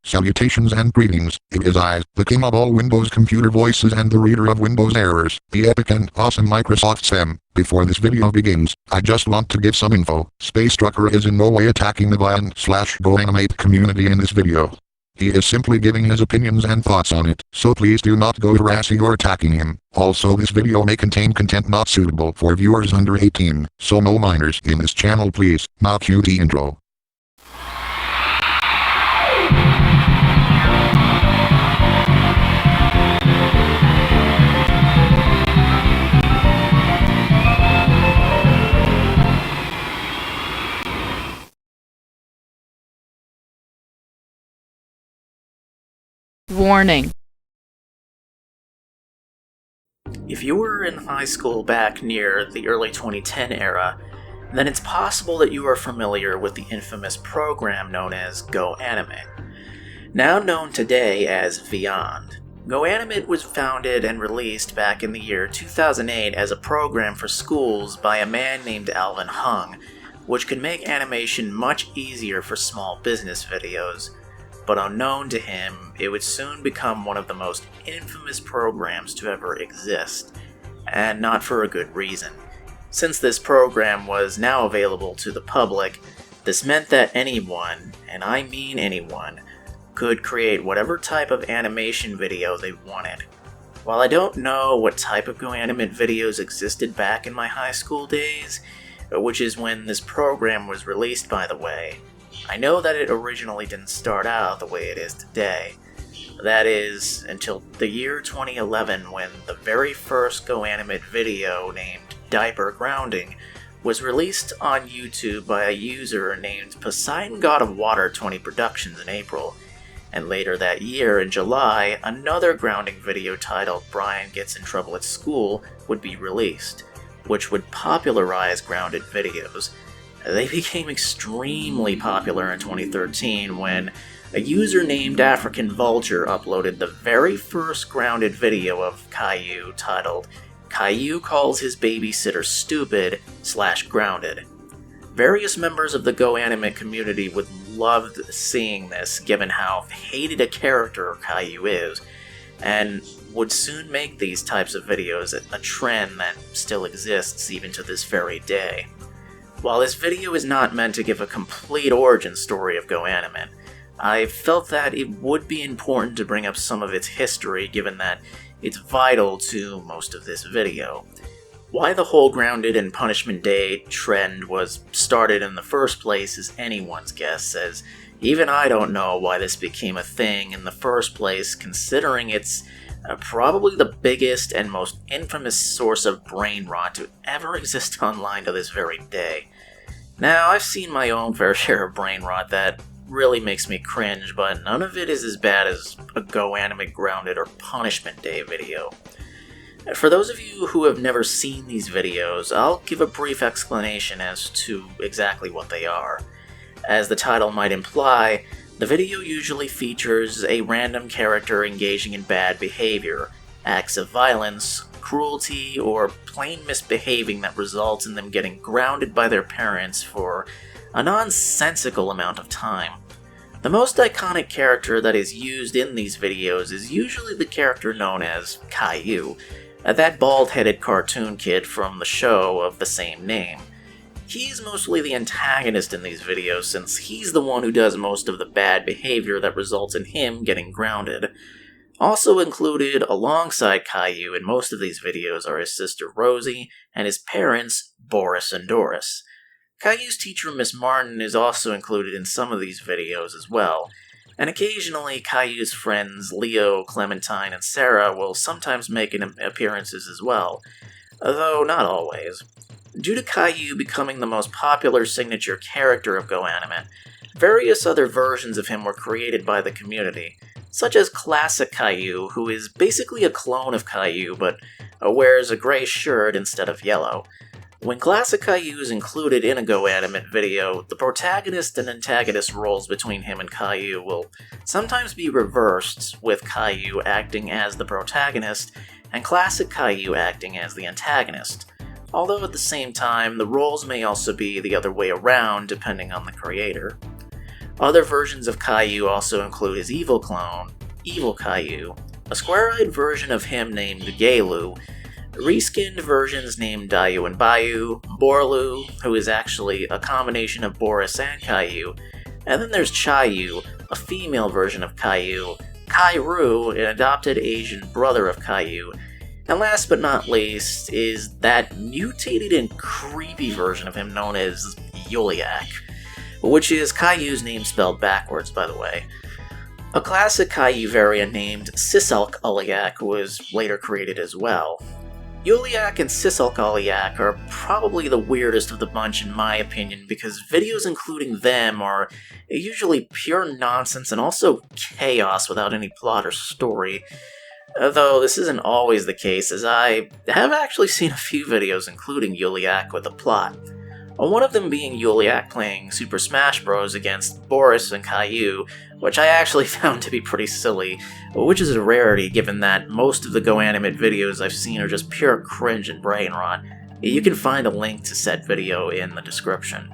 Salutations and greetings, it is I, the king of all Windows computer voices and the reader of Windows errors, the epic and awesome Microsoft Sam. Before this video begins, I just want to give some info. Space Trucker is in no way attacking the Vyond/GoAnimate community in this video. He is simply giving his opinions and thoughts on it, so please do not go harassing or attacking him. Also, this video may contain content not suitable for viewers under 18, so no minors in this channel please. Now cue the intro. Warning. If you were in high school back near the early 2010 era, then it's possible that you are familiar with the infamous program known as GoAnimate. Now known today as Vyond. GoAnimate was founded and released back in the year 2008 as a program for schools by a man named Alvin Hung, which could make animation much easier for small business videos. But unknown to him, it would soon become one of the most infamous programs to ever exist, and not for a good reason. Since this program was now available to the public, this meant that anyone, and I mean anyone, could create whatever type of animation video they wanted. While I don't know what type of GoAnimate videos existed back in my high school days, which is when this program was released by the way, I know that it originally didn't start out the way it is today. That is, until the year 2011 when the very first GoAnimate video named Diaper Grounding was released on YouTube by a user named Poseidon God of Water 20 Productions in April, and later that year in July, another grounding video titled Brian Gets in Trouble at School would be released, which would popularize grounded videos. They became extremely popular in 2013 when a user named African Vulture uploaded the very first grounded video of Caillou titled Caillou Calls His Babysitter Stupid / Grounded. Various members of the GoAnimate community would love seeing this given how hated a character Caillou is, and would soon make these types of videos a trend that still exists even to this very day. While this video is not meant to give a complete origin story of GoAnimate, I felt that it would be important to bring up some of its history given that it's vital to most of this video. Why the whole Grounded and Punishment Day trend was started in the first place is anyone's guess, as even I don't know why this became a thing in the first place, considering it's probably the biggest and most infamous source of brain rot to ever exist online to this very day. Now, I've seen my own fair share of brain rot that really makes me cringe, but none of it is as bad as a GoAnimateGrounded or Punishment Day video. For those of you who have never seen these videos, I'll give a brief explanation as to exactly what they are. As the title might imply, the video usually features a random character engaging in bad behavior, acts of violence, cruelty, or plain misbehaving that results in them getting grounded by their parents for a nonsensical amount of time. The most iconic character that is used in these videos is usually the character known as Caillou, that bald-headed cartoon kid from the show of the same name. He's mostly the antagonist in these videos since he's the one who does most of the bad behavior that results in him getting grounded. Also included alongside Caillou in most of these videos are his sister Rosie and his parents Boris and Doris. Caillou's teacher Miss Martin is also included in some of these videos as well, and occasionally Caillou's friends Leo, Clementine, and Sarah will sometimes make appearances as well, though not always. Due to Caillou becoming the most popular signature character of GoAnimate, various other versions of him were created by the community, such as Classic Caillou, who is basically a clone of Caillou but wears a gray shirt instead of yellow. When Classic Caillou is included in a GoAnimate video, the protagonist and antagonist roles between him and Caillou will sometimes be reversed, with Caillou acting as the protagonist and Classic Caillou acting as the antagonist. Although at the same time, the roles may also be the other way around depending on the creator. Other versions of Caillou also include his evil clone, Evil Caillou, a square-eyed version of him named Gailou, reskinned versions named Dayu and Bayu, Borlu, who is actually a combination of Boris and Caillou, and then there's Chayu, a female version of Caillou, Kairu, an adopted Asian brother of Caillou, and last but not least is that mutated and creepy version of him known as Yuliak, which is Caillou's name spelled backwards, by the way. A classic Caillou variant named Sisalk Uliak was later created as well. Yuliak and Sisalk Uliak are probably the weirdest of the bunch in my opinion because videos including them are usually pure nonsense and also chaos without any plot or story. Though this isn't always the case, as I have actually seen a few videos including Yuliak with a plot. One of them being Yuliak playing Super Smash Bros. Against Boris and Caillou, which I actually found to be pretty silly, which is a rarity given that most of the GoAnimate videos I've seen are just pure cringe and brain rot. You can find a link to said video in the description.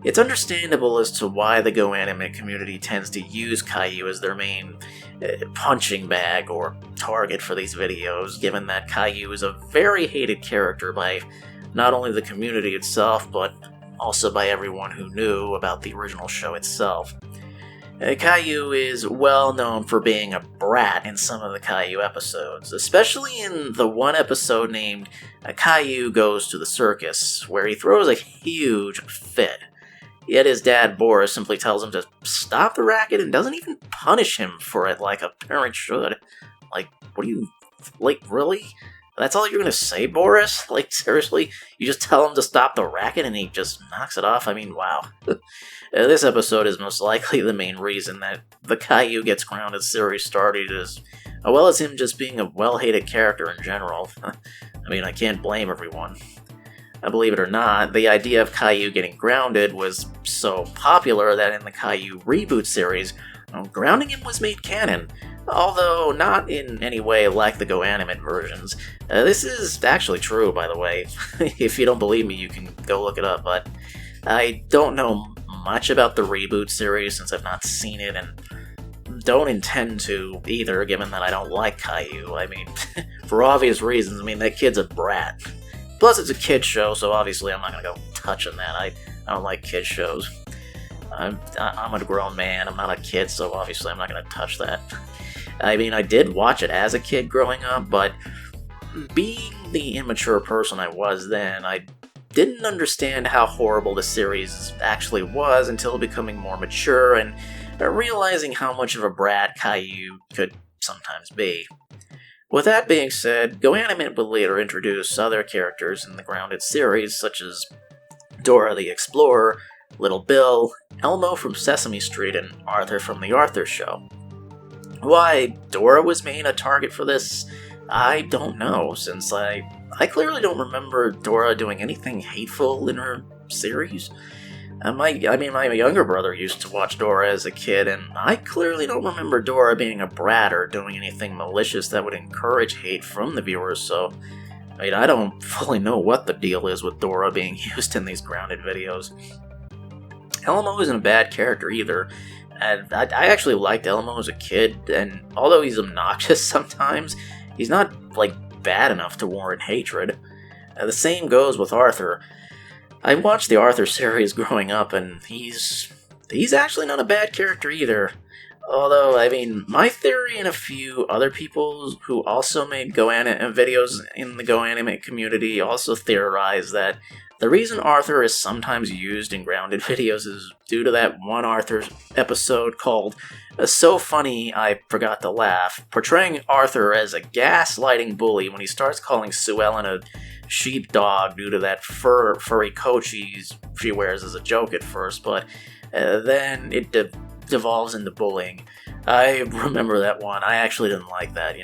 It's understandable as to why the GoAnimate community tends to use Caillou as their main punching bag or target for these videos, given that Caillou is a very hated character by not only the community itself, but also by everyone who knew about the original show itself. Caillou is well known for being a brat in some of the Caillou episodes, especially in the one episode named Caillou Goes to the Circus, where he throws a huge fit. Yet his dad Boris simply tells him to stop the racket and doesn't even punish him for it like a parent should. Like, what do you... like, really? That's all you're gonna say, Boris? Like, seriously? You just tell him to stop the racket and he just knocks it off? I mean, wow. This episode is most likely the main reason that the Caillou Gets Grounded series started, as well as him just being a well-hated character in general. I mean, I can't blame everyone. Believe it or not, the idea of Caillou getting grounded was so popular that in the Caillou reboot series, grounding him was made canon. Although not in any way like the GoAnimate versions. This is actually true, by the way. If you don't believe me, you can go look it up, but I don't know much about the reboot series since I've not seen it, and don't intend to either, given that I don't like Caillou. I mean, for obvious reasons, I mean, that kid's a brat. Plus, it's a kid's show, so obviously I'm not gonna go touching that. I don't like kids' shows. I'm a grown man, I'm not a kid, so obviously I'm not gonna touch that. I mean, I did watch it as a kid growing up, but being the immature person I was then, I didn't understand how horrible the series actually was until becoming more mature and realizing how much of a brat Caillou could sometimes be. With that being said, GoAnimate would later introduce other characters in the Grounded series, such as Dora the Explorer, Little Bill, Elmo from Sesame Street, and Arthur from The Arthur Show. Why Dora was made a target for this, I don't know, since I clearly don't remember Dora doing anything hateful in her series. My younger brother used to watch Dora as a kid, and I clearly don't remember Dora being a brat or doing anything malicious that would encourage hate from the viewers, so I don't fully know what the deal is with Dora being used in these Grounded videos. Elmo isn't a bad character either. And I actually liked Elmo as a kid, and although he's obnoxious sometimes, he's not, bad enough to warrant hatred. The same goes with Arthur. I watched the Arthur series growing up, and he's actually not a bad character either. Although, my theory and a few other people who also made GoAnimate videos in the GoAnimate community also theorize that the reason Arthur is sometimes used in Grounded videos is due to that one Arthur episode called So Funny I Forgot to Laugh, portraying Arthur as a gaslighting bully when he starts calling Sue Ellen a sheepdog due to that furry coat she wears as a joke at first, but then it devolves into bullying. I remember that one. I actually didn't like that,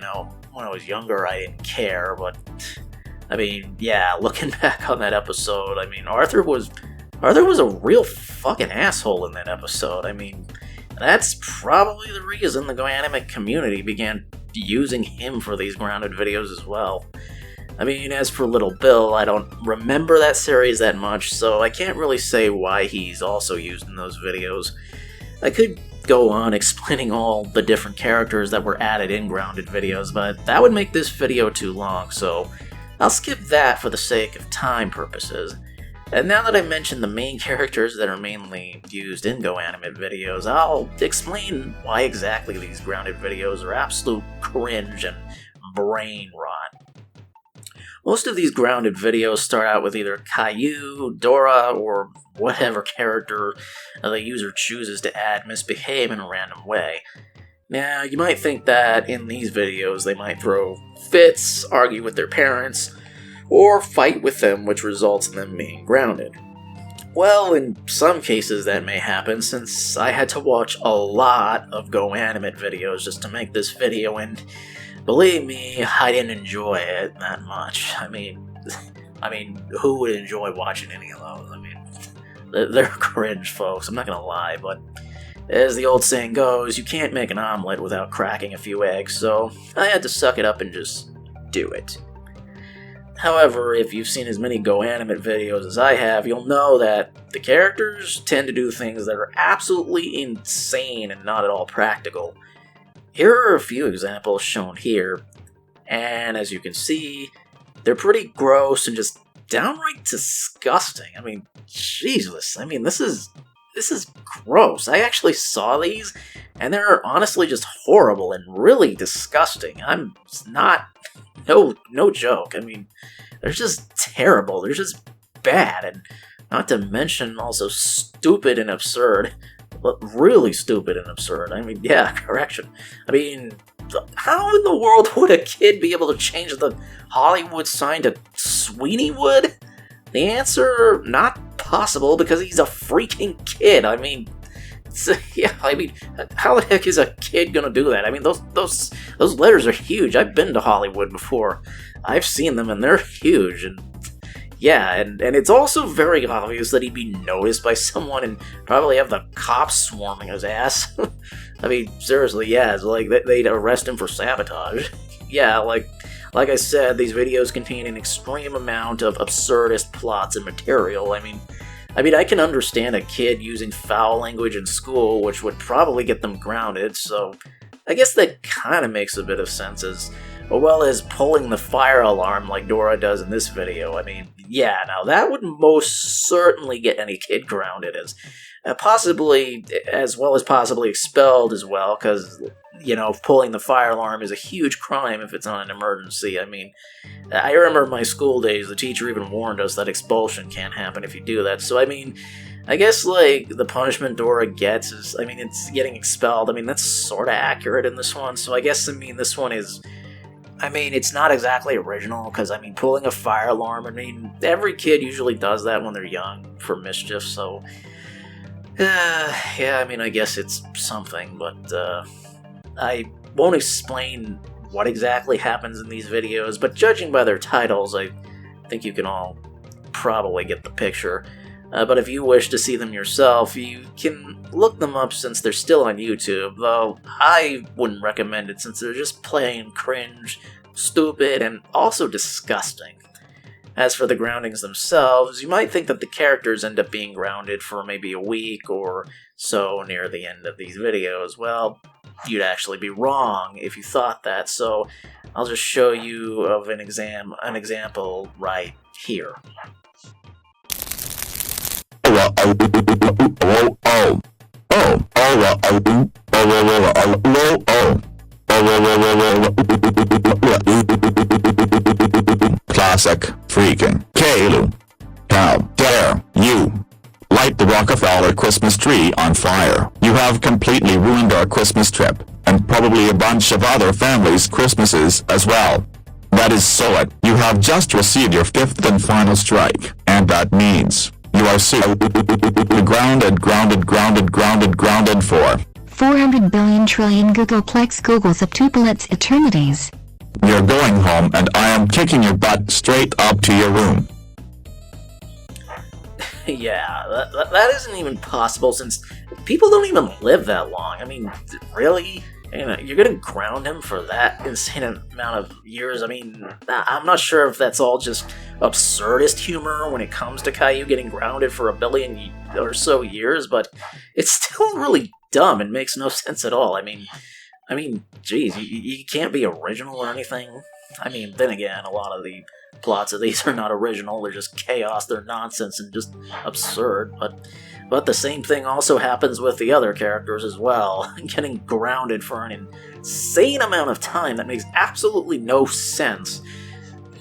When I was younger, I didn't care, but looking back on that episode, Arthur was a real fucking asshole in that episode. That's probably the reason the GoAnimate community began using him for these Grounded videos as well. As for Little Bill, I don't remember that series that much, so I can't really say why he's also used in those videos. I could go on explaining all the different characters that were added in Grounded videos, but that would make this video too long, so I'll skip that for the sake of time purposes. And now that I mentioned the main characters that are mainly used in GoAnimate videos, I'll explain why exactly these Grounded videos are absolute cringe and brain rot. Most of these Grounded videos start out with either Caillou, Dora, or whatever character the user chooses to add misbehave in a random way. Now, you might think that in these videos they might throw fits, argue with their parents, or fight with them, which results in them being grounded. Well, in some cases that may happen, since I had to watch a lot of GoAnimate videos just to make this video, and believe me, I didn't enjoy it that much. I mean, who would enjoy watching any of those? I mean, they're cringe, folks, I'm not gonna lie, but as the old saying goes, you can't make an omelet without cracking a few eggs, so I had to suck it up and just do it. However, if you've seen as many GoAnimate videos as I have, you'll know that the characters tend to do things that are absolutely insane and not at all practical. Here are a few examples shown here, and as you can see, they're pretty gross and just downright disgusting. I mean, Jesus, this is gross. I actually saw these, and they're honestly just horrible and really disgusting. I'm not... No joke. I mean, they're just terrible. They're just bad, and not to mention also stupid and absurd. Really stupid and absurd. I mean, yeah, correction. I mean, how in the world would a kid be able to change the Hollywood sign to Sweeneywood? The answer, not possible, because he's a freaking kid. I mean, how the heck is a kid gonna do that? I mean, those letters are huge. I've been to Hollywood before. I've seen them, and they're huge, and yeah, and it's also very obvious that he'd be noticed by someone and probably have the cops swarming his ass. I mean, seriously, yeah, it's like they'd arrest him for sabotage. Yeah, like I said, these videos contain an extreme amount of absurdist plots and material. I mean, I can understand a kid using foul language in school, which would probably get them grounded, so I guess that kind of makes a bit of sense, as well as pulling the fire alarm like Dora does in this video. I mean, yeah, now that would most certainly get any kid grounded, as possibly expelled as well, because, you know, pulling the fire alarm is a huge crime if it's on an emergency. I mean, I remember my school days, the teacher even warned us that expulsion can't happen if you do that, so I mean, I guess, like, the punishment Dora gets is, it's getting expelled. That's sort of accurate in this one, so I guess, this one is... it's not exactly original, because, pulling a fire alarm, every kid usually does that when they're young for mischief, so... yeah, I guess it's something, but, I won't explain what exactly happens in these videos, but judging by their titles, I think you can all probably get the picture. But if you wish to see them yourself, you can look them up since they're still on YouTube, though I wouldn't recommend it since they're just plain cringe, stupid, and also disgusting. As for the groundings themselves, you might think that the characters end up being grounded for maybe a week or so near the end of these videos. Well, you'd actually be wrong if you thought that, so I'll just show you of an example right here. Classic freaking Caillou. How dare you light the Rockefeller Christmas tree on fire? You have completely ruined our Christmas trip, and probably a bunch of other families' Christmases as well. That is so it. You have just received your fifth and final strike, and that means you are grounded for 400 billion trillion Googleplex Googles septuplets eternities. You're going home, and I am kicking your butt straight up to your room. Yeah, that isn't even possible since people don't even live that long. Really? You're gonna ground him for that insane amount of years? I'm not sure if that's all just absurdist humor when it comes to Caillou getting grounded for a billion or so years, but it's still really dumb and makes no sense at all. I mean, geez, you can't be original or anything. I mean, then again, a lot of the plots of these are not original, they're just chaos, they're nonsense and just absurd, but the same thing also happens with the other characters as well, getting grounded for an insane amount of time that makes absolutely no sense.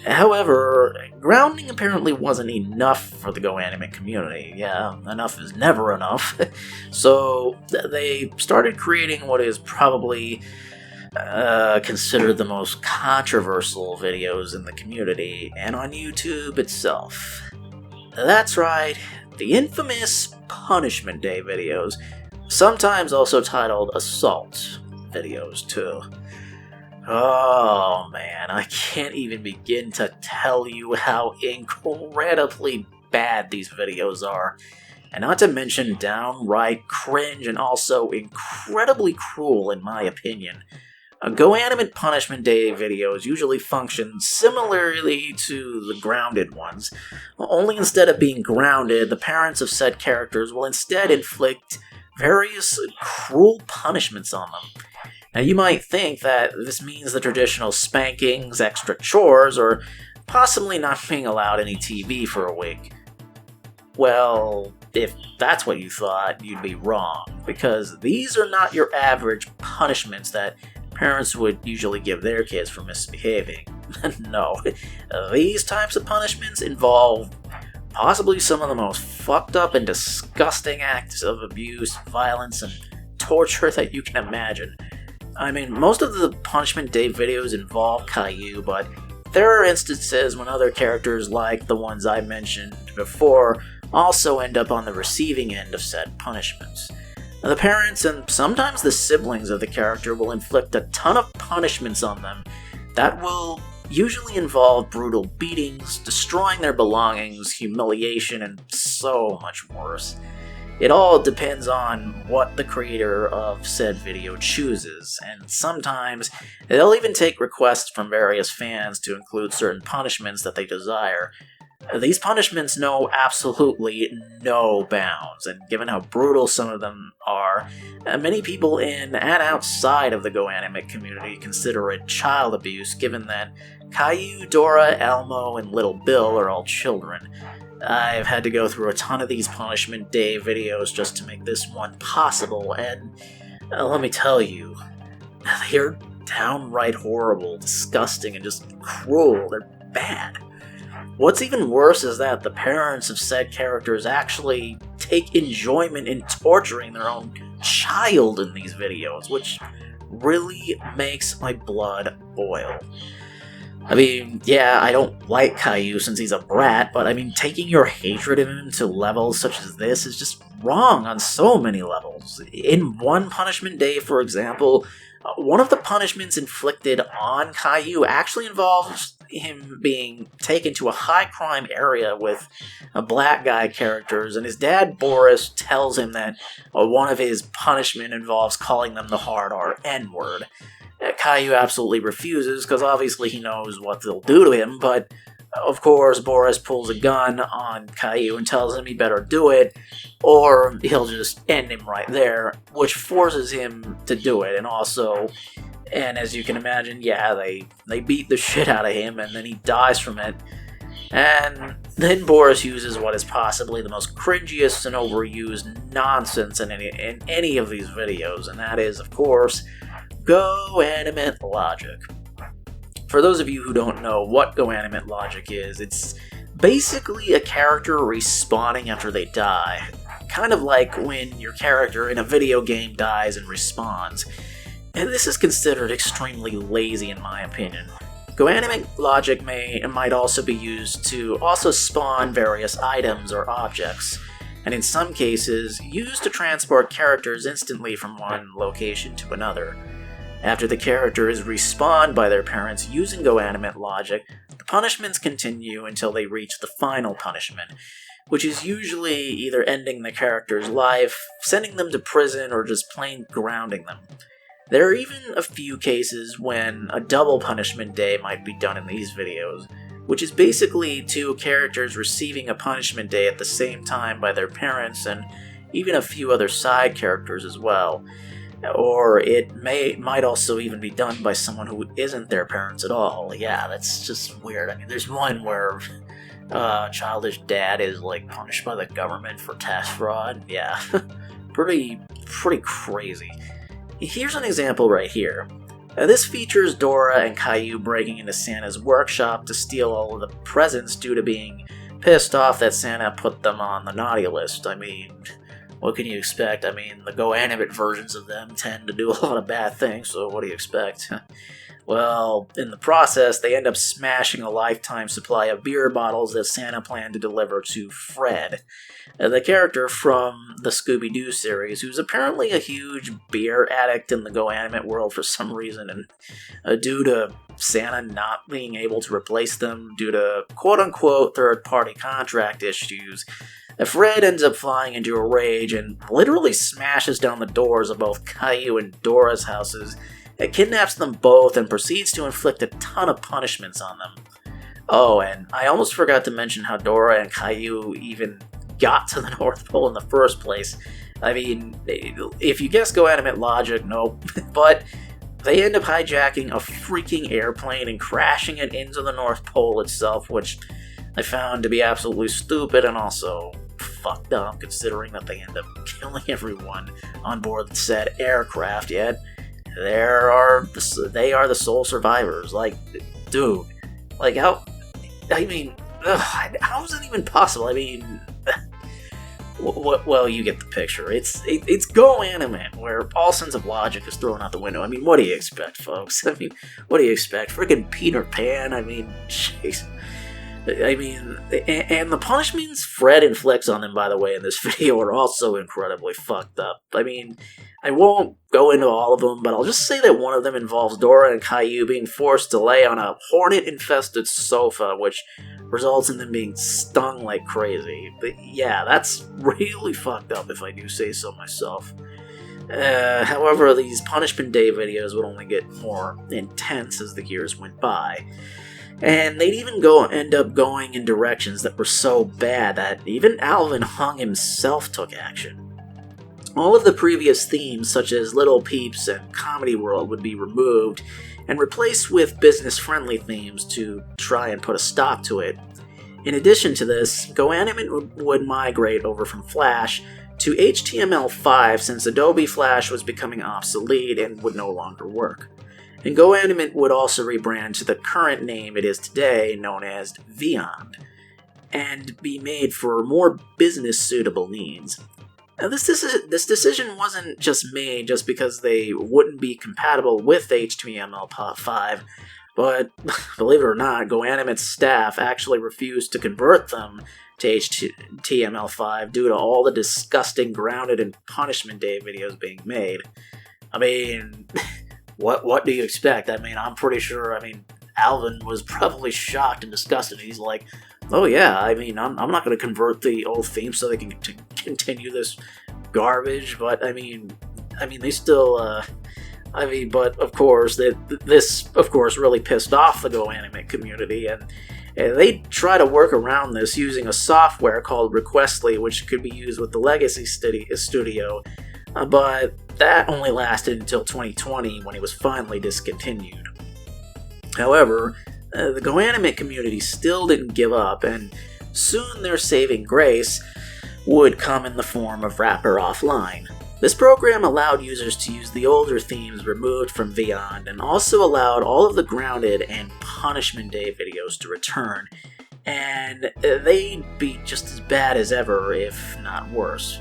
However, grounding apparently wasn't enough for the GoAnimate community. Yeah, enough is never enough. So they started creating what is probably considered the most controversial videos in the community and on YouTube itself. That's right, the infamous Punishment Day videos, sometimes also titled Assault videos too. Oh man, I can't even begin to tell you how incredibly bad these videos are. And not to mention downright cringe and also incredibly cruel in my opinion. GoAnimate Punishment Day videos usually function similarly to the grounded ones, only instead of being grounded, the parents of said characters will instead inflict various cruel punishments on them. Now you might think that this means the traditional spankings, extra chores, or possibly not being allowed any TV for a week. Well, if that's what you thought, you'd be wrong, because these are not your average punishments that parents would usually give their kids for misbehaving. No, these types of punishments involve possibly some of the most fucked up and disgusting acts of abuse, violence, and torture that you can imagine. I mean, most of the Punishment Day videos involve Caillou, but there are instances when other characters like the ones I mentioned before also end up on the receiving end of said punishments. The parents and sometimes the siblings of the character will inflict a ton of punishments on them that will usually involve brutal beatings, destroying their belongings, humiliation, and so much worse. It all depends on what the creator of said video chooses, and sometimes they'll even take requests from various fans to include certain punishments that they desire. These punishments know absolutely no bounds, and given how brutal some of them are, many people in and outside of the GoAnimate community consider it child abuse, given that Caillou, Dora, Elmo, and Little Bill are all children. I've had to go through a ton of these Punishment Day videos just to make this one possible, and let me tell you, they're downright horrible, disgusting, and just cruel. They're bad. What's even worse is that the parents of said characters actually take enjoyment in torturing their own child in these videos, which really makes my blood boil. I mean, yeah, I don't like Caillou since he's a brat, but I mean, taking your hatred of him to levels such as this is just wrong on so many levels. In one Punishment Day, for example, one of the punishments inflicted on Caillou actually involves him being taken to a high-crime area with black guy characters, and his dad, Boris, tells him that one of his punishment involves calling them the hard R N-word. Caillou absolutely refuses, because obviously he knows what they'll do to him, but of course Boris pulls a gun on Caillou and tells him he better do it, or he'll just end him right there, which forces him to do it, and as you can imagine, yeah, they beat the shit out of him, and then he dies from it. And then Boris uses what is possibly the most cringiest and overused nonsense in any of these videos, and that is, of course, GoAnimate logic. For those of you who don't know what GoAnimate logic is, it's basically a character respawning after they die. Kind of like when your character in a video game dies and respawns. And this is considered extremely lazy in my opinion. GoAnimate logic might also be used to also spawn various items or objects, and in some cases, used to transport characters instantly from one location to another. After the character is respawned by their parents using GoAnimate logic, the punishments continue until they reach the final punishment, which is usually either ending the character's life, sending them to prison, or just plain grounding them. There are even a few cases when a double Punishment Day might be done in these videos, which is basically two characters receiving a Punishment Day at the same time by their parents, and even a few other side characters as well. Or it might also even be done by someone who isn't their parents at all. Yeah, that's just weird. I mean, there's one where childish dad is like punished by the government for tax fraud. Yeah, pretty crazy. Here's an example right here. This features Dora and Caillou breaking into Santa's workshop to steal all of the presents due to being pissed off that Santa put them on the naughty list. I mean, what can you expect? I mean, the GoAnimate versions of them tend to do a lot of bad things, so what do you expect? Well, in the process, they end up smashing a lifetime supply of beer bottles that Santa planned to deliver to Fred, the character from the Scooby-Doo series, who's apparently a huge beer addict in the GoAnimate world for some reason, and due to Santa not being able to replace them due to quote-unquote third-party contract issues, Fred ends up flying into a rage and literally smashes down the doors of both Caillou and Dora's houses. It kidnaps them both and proceeds to inflict a ton of punishments on them. Oh, and I almost forgot to mention how Dora and Caillou even got to the North Pole in the first place. I mean, if you guess GoAnimate logic, nope. But they end up hijacking a freaking airplane and crashing it into the North Pole itself, which I found to be absolutely stupid and also fucked up, considering that they end up killing everyone on board said aircraft, yet they are the sole survivors. Like, dude, like how is it even possible? I mean, well, you get the picture. It's GoAnimate, where all sense of logic is thrown out the window. I mean, what do you expect, folks? I mean, what do you expect? Friggin' Peter Pan? I mean, jeez. I mean, and the punishments Fred inflicts on them, by the way, in this video are also incredibly fucked up. I mean, I won't go into all of them, but I'll just say that one of them involves Dora and Caillou being forced to lay on a hornet-infested sofa, which results in them being stung like crazy. But yeah, that's really fucked up if I do say so myself. However, these Punishment Day videos would only get more intense as the years went by. And they'd even end up going in directions that were so bad that even Alvin Hung himself took action. All of the previous themes, such as Little Peeps and Comedy World, would be removed and replaced with business-friendly themes to try and put a stop to it. In addition to this, GoAnimate would migrate over from Flash to HTML5 since Adobe Flash was becoming obsolete and would no longer work. And GoAnimate would also rebrand to the current name it is today, known as Vyond, and be made for more business-suitable needs. Now, this decision wasn't just made just because they wouldn't be compatible with HTML5, but believe it or not, GoAnimate's staff actually refused to convert them to HTML5 due to all the disgusting Grounded and Punishment Day videos being made. I mean, what do you expect? I mean, I'm pretty sure, Alvin was probably shocked and disgusted. He's like, oh yeah, I'm not going to convert the old theme so they can continue this garbage, but they still, but of course, this really pissed off the GoAnimate community, and they try to work around this using a software called Requestly, which could be used with the Legacy Studio, but that only lasted until 2020 when it was finally discontinued. However, the GoAnimate community still didn't give up, and soon their saving grace would come in the form of Wrapper Offline. This program allowed users to use the older themes removed from Vyond, and also allowed all of the Grounded and Punishment Day videos to return, and they'd be just as bad as ever, if not worse.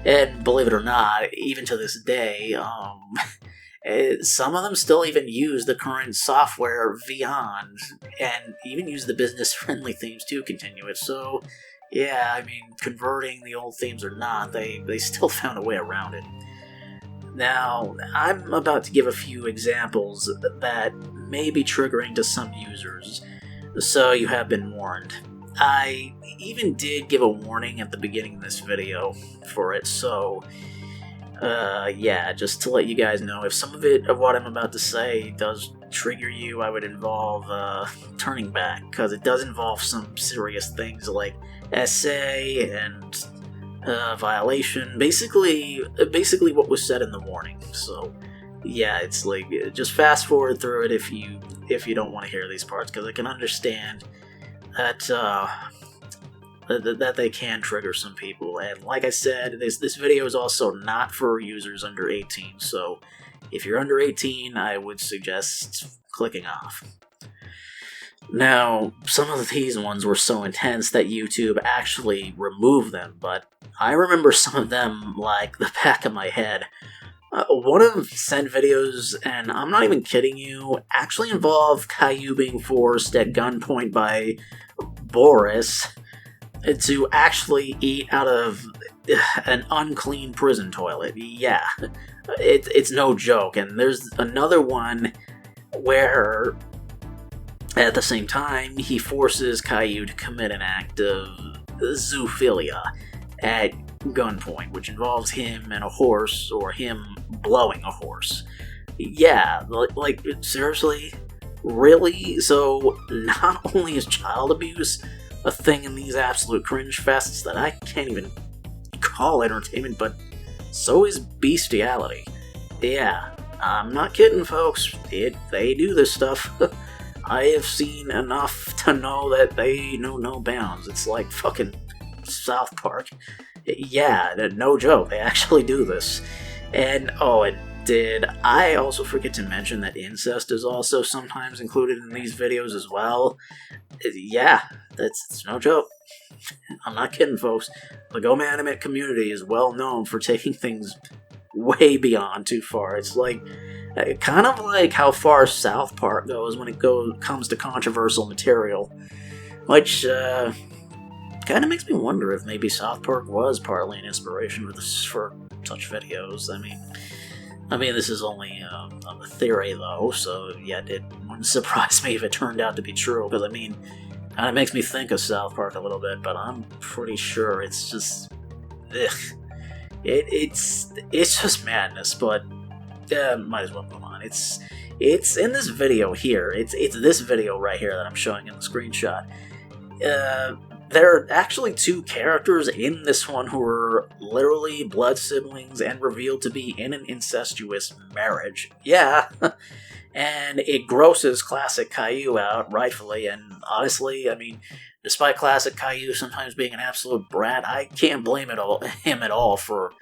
And believe it or not, even to this day, some of them still even use the current software Vyond, and even use the business-friendly themes to continue it. So, yeah, converting the old themes or not, they still found a way around it. Now, I'm about to give a few examples that may be triggering to some users, so you have been warned. I even did give a warning at the beginning of this video for it, so just to let you guys know, if some of what I'm about to say does trigger you, I would involve turning back, because it does involve some serious things like essay and violation. Basically what was said in the warning. So, yeah, it's like, just fast forward through it if you don't want to hear these parts, because I can understand that that they can trigger some people. And like I said, this video is also not for users under 18, so if you're under 18, I would suggest clicking off. Now, some of these ones were so intense that YouTube actually removed them, but I remember some of them like the back of my head. One of said videos, and I'm not even kidding you, actually involved Caillou being forced at gunpoint by Boris to actually eat out of an unclean prison toilet. Yeah, it's no joke. And there's another one where, at the same time, he forces Caillou to commit an act of zoophilia at gunpoint, which involves him and a horse, or him blowing a horse. Yeah, like seriously? Really? So, not only is child abuse a thing in these absolute cringe fests that I can't even call entertainment, but so is bestiality. Yeah, I'm not kidding, folks. They do this stuff. I have seen enough to know that they know no bounds. It's like fucking South Park. Yeah, no joke, they actually do this. And, did I also forget to mention that incest is also sometimes included in these videos as well? Yeah, it's no joke. I'm not kidding, folks. The GoAnimate community is well known for taking things way beyond too far. It's like, kind of like how far South Park goes when it comes to controversial material. Which, kind of makes me wonder if maybe South Park was partly an inspiration for such videos. I mean, this is only a theory, though, so yeah, it wouldn't surprise me if it turned out to be true, because, kind of makes me think of South Park a little bit, but I'm pretty sure it's just... ugh. It's just madness, but might as well move on. It's in this video here. It's this video right here that I'm showing in the screenshot. There are actually two characters in this one who are literally blood siblings and revealed to be in an incestuous marriage. Yeah, and it grosses classic Caillou out, rightfully, and honestly, despite classic Caillou sometimes being an absolute brat, I can't blame him at all for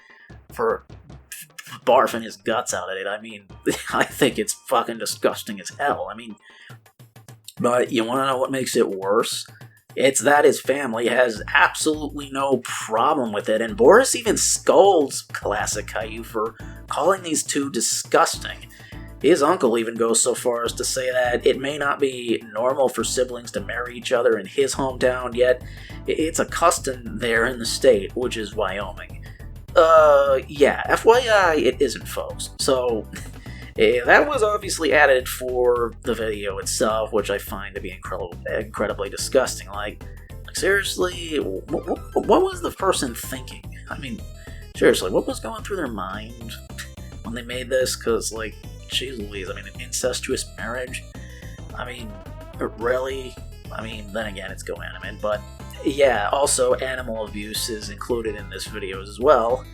barfing his guts out at it. I think it's fucking disgusting as hell. But you want to know what makes it worse? It's that his family has absolutely no problem with it, and Boris even scolds classic Caillou for calling these two disgusting. His uncle even goes so far as to say that it may not be normal for siblings to marry each other in his hometown, yet it's a custom there in the state, which is Wyoming. Yeah, FYI, it isn't, folks. So, that was obviously added for the video itself, which I find to be incredibly disgusting. Like seriously, what was the person thinking? Seriously, what was going through their mind when they made this? Because, jeez Louise, an incestuous marriage? Really? Then again, it's GoAnimate, but yeah, also animal abuse is included in this video as well.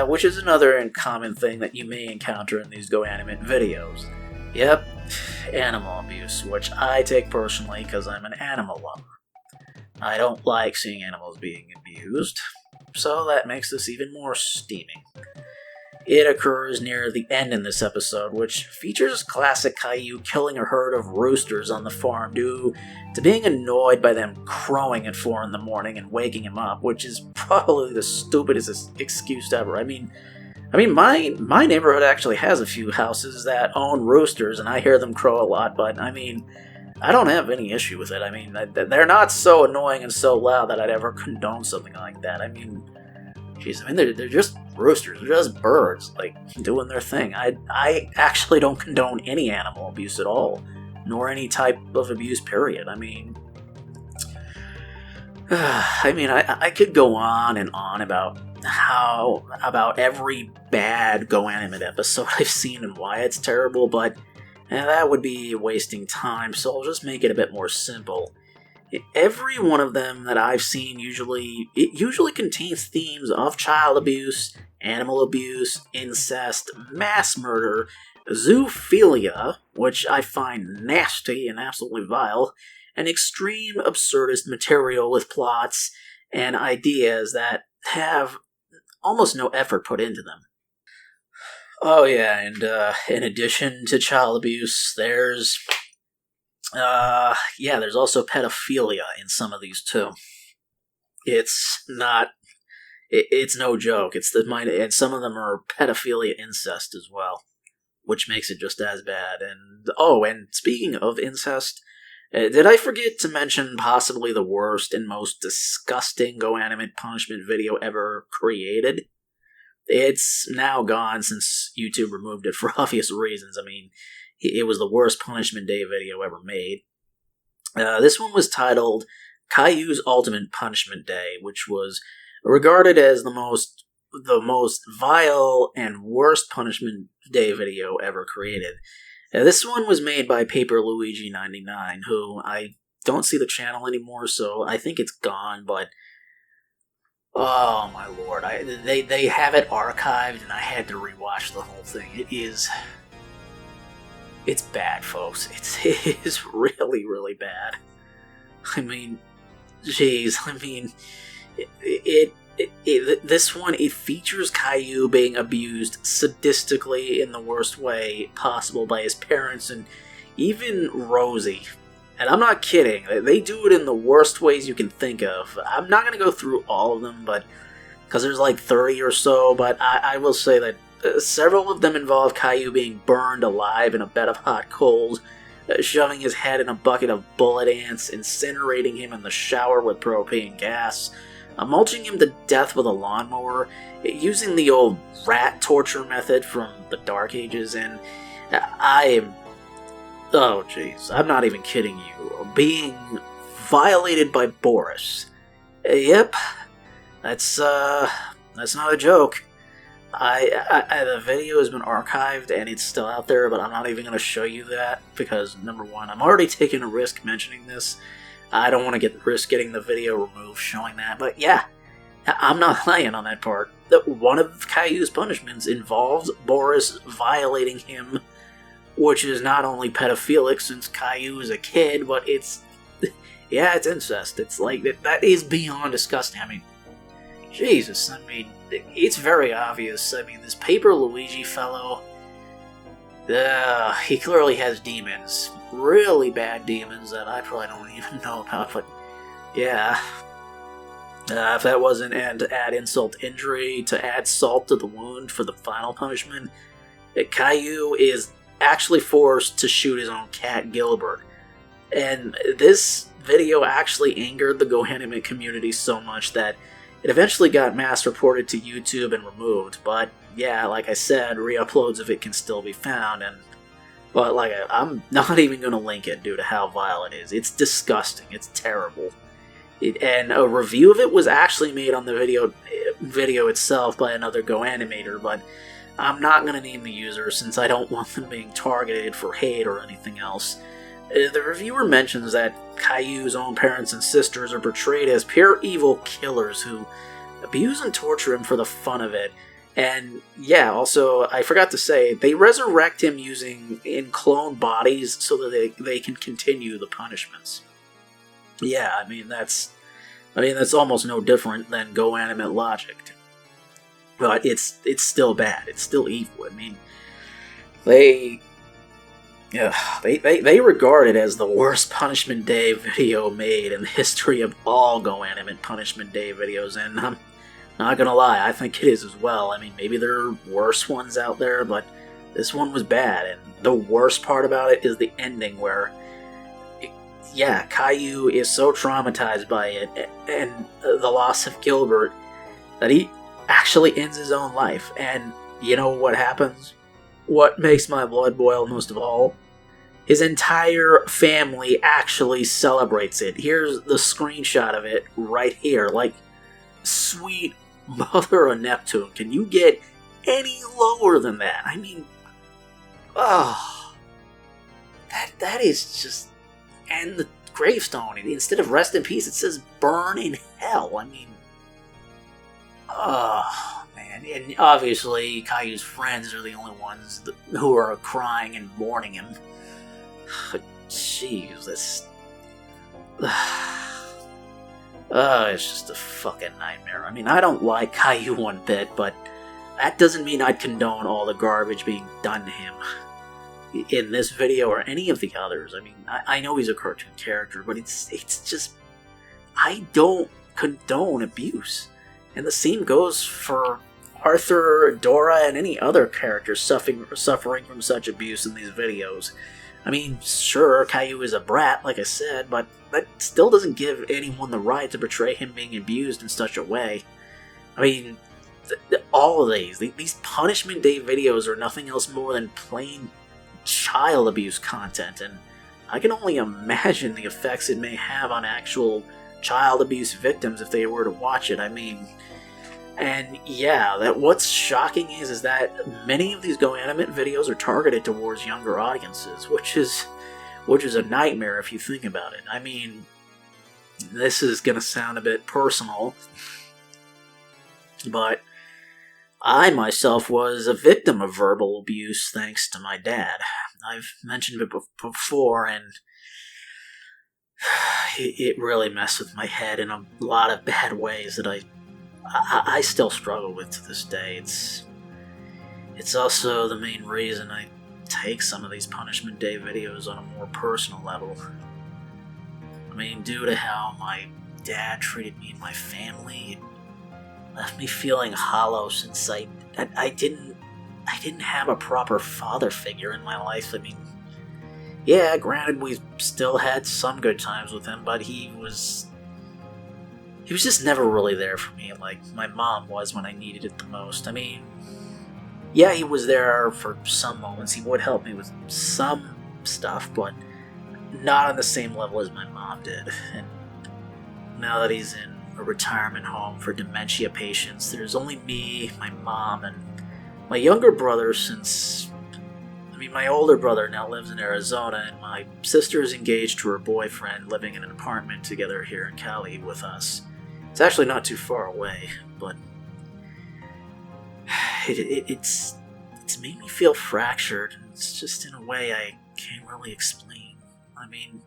Which is another common thing that you may encounter in these GoAnimate videos. Yep, animal abuse, which I take personally because I'm an animal lover. I don't like seeing animals being abused, so that makes this even more steaming. It occurs near the end in this episode, which features classic Caillou killing a herd of roosters on the farm due to being annoyed by them crowing at 4 in the morning and waking him up, which is probably the stupidest excuse ever. My neighborhood actually has a few houses that own roosters, and I hear them crow a lot, but I don't have any issue with it. They're not so annoying and so loud that I'd ever condone something like that. Jeez, they're just roosters. They're just birds, doing their thing. I actually don't condone any animal abuse at all, nor any type of abuse, period. I could go on and on about every bad GoAnimate episode I've seen and why it's terrible, but that would be wasting time, so I'll just make it a bit more simple. Every one of them that I've seen usually contains themes of child abuse, animal abuse, incest, mass murder, zoophilia, which I find nasty and absolutely vile, and extreme absurdist material with plots and ideas that have almost no effort put into them. Oh yeah, and in addition to child abuse, there's also pedophilia in some of these too. It's no joke. It's the mind, and some of them are pedophilia incest as well, which makes it just as bad. And speaking of incest, did I forget to mention possibly the worst and most disgusting GoAnimate punishment video ever created? It's now gone since YouTube removed it for obvious reasons. I mean, it was the worst Punishment Day video ever made. This one was titled Caillou's Ultimate Punishment Day, which was regarded as the most vile and worst Punishment Day video ever created. This one was made by Paper Luigi 99, who I don't see the channel anymore, so I think it's gone, but oh my lord, they have it archived and I had to rewatch the whole thing. It's bad, folks. It is really, really bad. I mean, jeez, this one, it features Caillou being abused sadistically in the worst way possible by his parents and even Rosie. And I'm not kidding, they do it in the worst ways you can think of. I'm not going to go through all of them, because there's like 30 or so, but I will say that several of them involve Caillou being burned alive in a bed of hot coals, shoving his head in a bucket of bullet ants, incinerating him in the shower with propane gas, mulching him to death with a lawnmower, using the old rat torture method from the Dark Ages, and oh jeez, I'm not even kidding you, being violated by Boris. Yep, that's not a joke. The video has been archived and it's still out there, but I'm not even going to show you that because, number one, I'm already taking a risk mentioning this. I don't want to risk getting the video removed showing that, but yeah, I'm not lying on that part. One of Caillou's punishments involves Boris violating him, which is not only pedophilic since Caillou is a kid, but it's incest. It's like, that is beyond disgusting. I mean, Jesus, it's very obvious. I mean, this Paper Luigi fellow, he clearly has demons. Really bad demons that I probably don't even know about, but yeah. If that wasn't to add insult to injury, to add salt to the wound for the final punishment, Caillou is actually forced to shoot his own cat, Gilbert. And this video actually angered the GoAnimate community so much that it eventually got mass reported to YouTube and removed, but yeah, like I said, re-uploads of it can still be found, but I'm not even going to link it due to how vile it is. It's disgusting. It's terrible. And a review of it was actually made on the video itself by another GoAnimator, but I'm not going to name the user since I don't want them being targeted for hate or anything else. The reviewer mentions that Caillou's own parents and sisters are portrayed as pure evil killers who abuse and torture him for the fun of it. And yeah, also, I forgot to say, they resurrect him using clone bodies so that they can continue the punishments. Yeah, I mean that's almost no different than GoAnimate logic. But it's still bad. It's still evil. I mean, they regard it as the worst Punishment Day video made in the history of all GoAnimate Punishment Day videos, and I'm not gonna lie, I think it is as well. I mean, maybe there are worse ones out there, but this one was bad, and the worst part about it is the ending where, Caillou is so traumatized by it and the loss of Gilbert that he actually ends his own life. And you know what happens? What makes my blood boil most of all? His entire family actually celebrates it. Here's the screenshot of it right here. Like, sweet mother of Neptune. Can you get any lower than that? I mean, that is just... And the gravestone, instead of rest in peace, it says burn in hell. I mean, oh, man. And obviously, Caillou's friends are the only ones who are crying and mourning him. Jeez, this... it's just a fucking nightmare. I mean, I don't like Caillou one bit, but that doesn't mean I'd condone all the garbage being done to him in this video or any of the others. I mean, I know he's a cartoon character, but it's just... I don't condone abuse. And the same goes for Arthur, Dora, and any other character suffering from such abuse in these videos. I mean, sure, Caillou is a brat, like I said, but that still doesn't give anyone the right to portray him being abused in such a way. I mean, all of these Punishment Day videos are nothing else more than plain child abuse content, and I can only imagine the effects it may have on actual child abuse victims if they were to watch it. I mean, and yeah, that what's shocking is that many of these GoAnimate videos are targeted towards younger audiences, which is a nightmare if you think about it. I mean, this is gonna sound a bit personal, but I myself was a victim of verbal abuse thanks to my dad. I've mentioned it before, and it really messed with my head in a lot of bad ways that I still struggle with to this day. It's also the main reason I take some of these Punishment Day videos on a more personal level. I mean, due to how my dad treated me and my family, it left me feeling hollow since I didn't have a proper father figure in my life. I mean, yeah, granted, we still had some good times with him, but he was just never really there for me like my mom was when I needed it the most. I mean, yeah, he was there for some moments. He would help me with some stuff, but not on the same level as my mom did. And now that he's in a retirement home for dementia patients, there's only me, my mom, and my younger brother my older brother now lives in Arizona, and my sister is engaged to her boyfriend, living in an apartment together here in Cali with us. It's actually not too far away, but it's made me feel fractured. It's just in a way I can't really explain. I mean,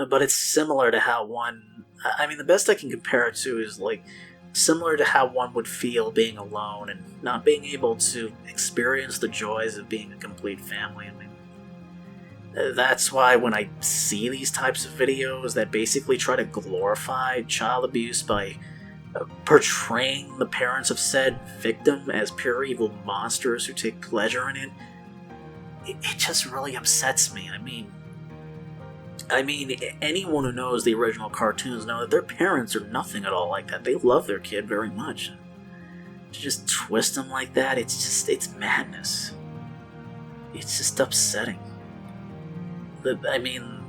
but it's similar to how the best I can compare it to is like similar to how one would feel being alone and not being able to experience the joys of being a complete family. I mean, that's why when I see these types of videos that basically try to glorify child abuse by portraying the parents of said victim as pure evil monsters who take pleasure in it, it just really upsets me. I mean, anyone who knows the original cartoons know that their parents are nothing at all like that. They love their kid very much. To just twist them like that, it's madness. It's just upsetting. I mean,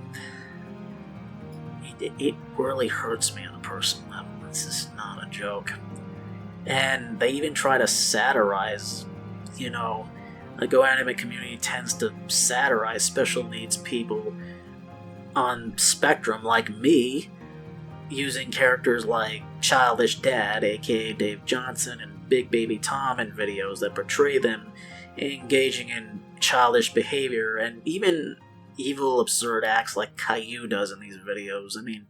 it really hurts me on a personal level. It's just not a joke. And they even try to satirize, the GoAnimate community tends to satirize special needs people on spectrum like me, using characters like Childish Dad, aka Dave Johnson, and Big Baby Tom in videos that portray them engaging in childish behavior and even evil, absurd acts like Caillou does in these videos. I mean,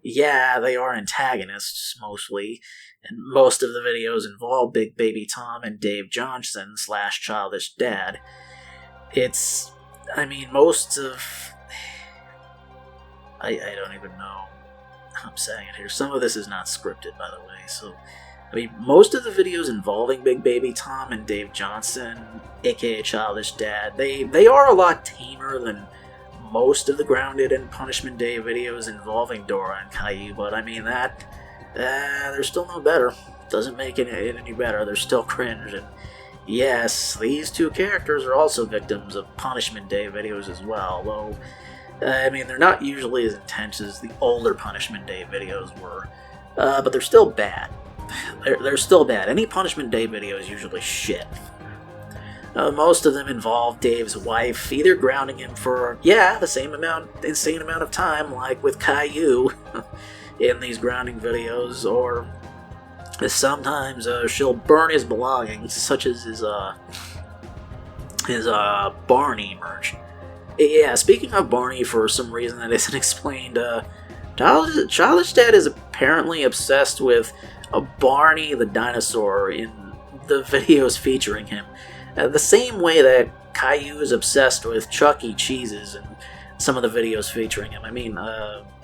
yeah, they are antagonists, mostly, and most of the videos involve Big Baby Tom and Dave Johnson / Childish Dad. I don't even know how I'm saying it here. Some of this is not scripted, by the way, so... most of the videos involving Big Baby Tom and Dave Johnson, aka Childish Dad, they are a lot tamer than most of the Grounded and Punishment Day videos involving Dora and Caillou, but they're still no better. Doesn't make it any better. They're still cringe, and yes, these two characters are also victims of Punishment Day videos as well, though... they're not usually as intense as the older Punishment Day videos were, but they're still bad. They're still bad. Any Punishment Day video is usually shit. Most of them involve Dave's wife either grounding him for, the insane amount of time, like with Caillou in these grounding videos, or sometimes she'll burn his belongings, such as his Barney merch. Yeah, speaking of Barney, for some reason that isn't explained, Childish Dad is apparently obsessed with a Barney the dinosaur in the videos featuring him. The same way that Caillou is obsessed with Chuck E. Cheese's in some of the videos featuring him. I mean,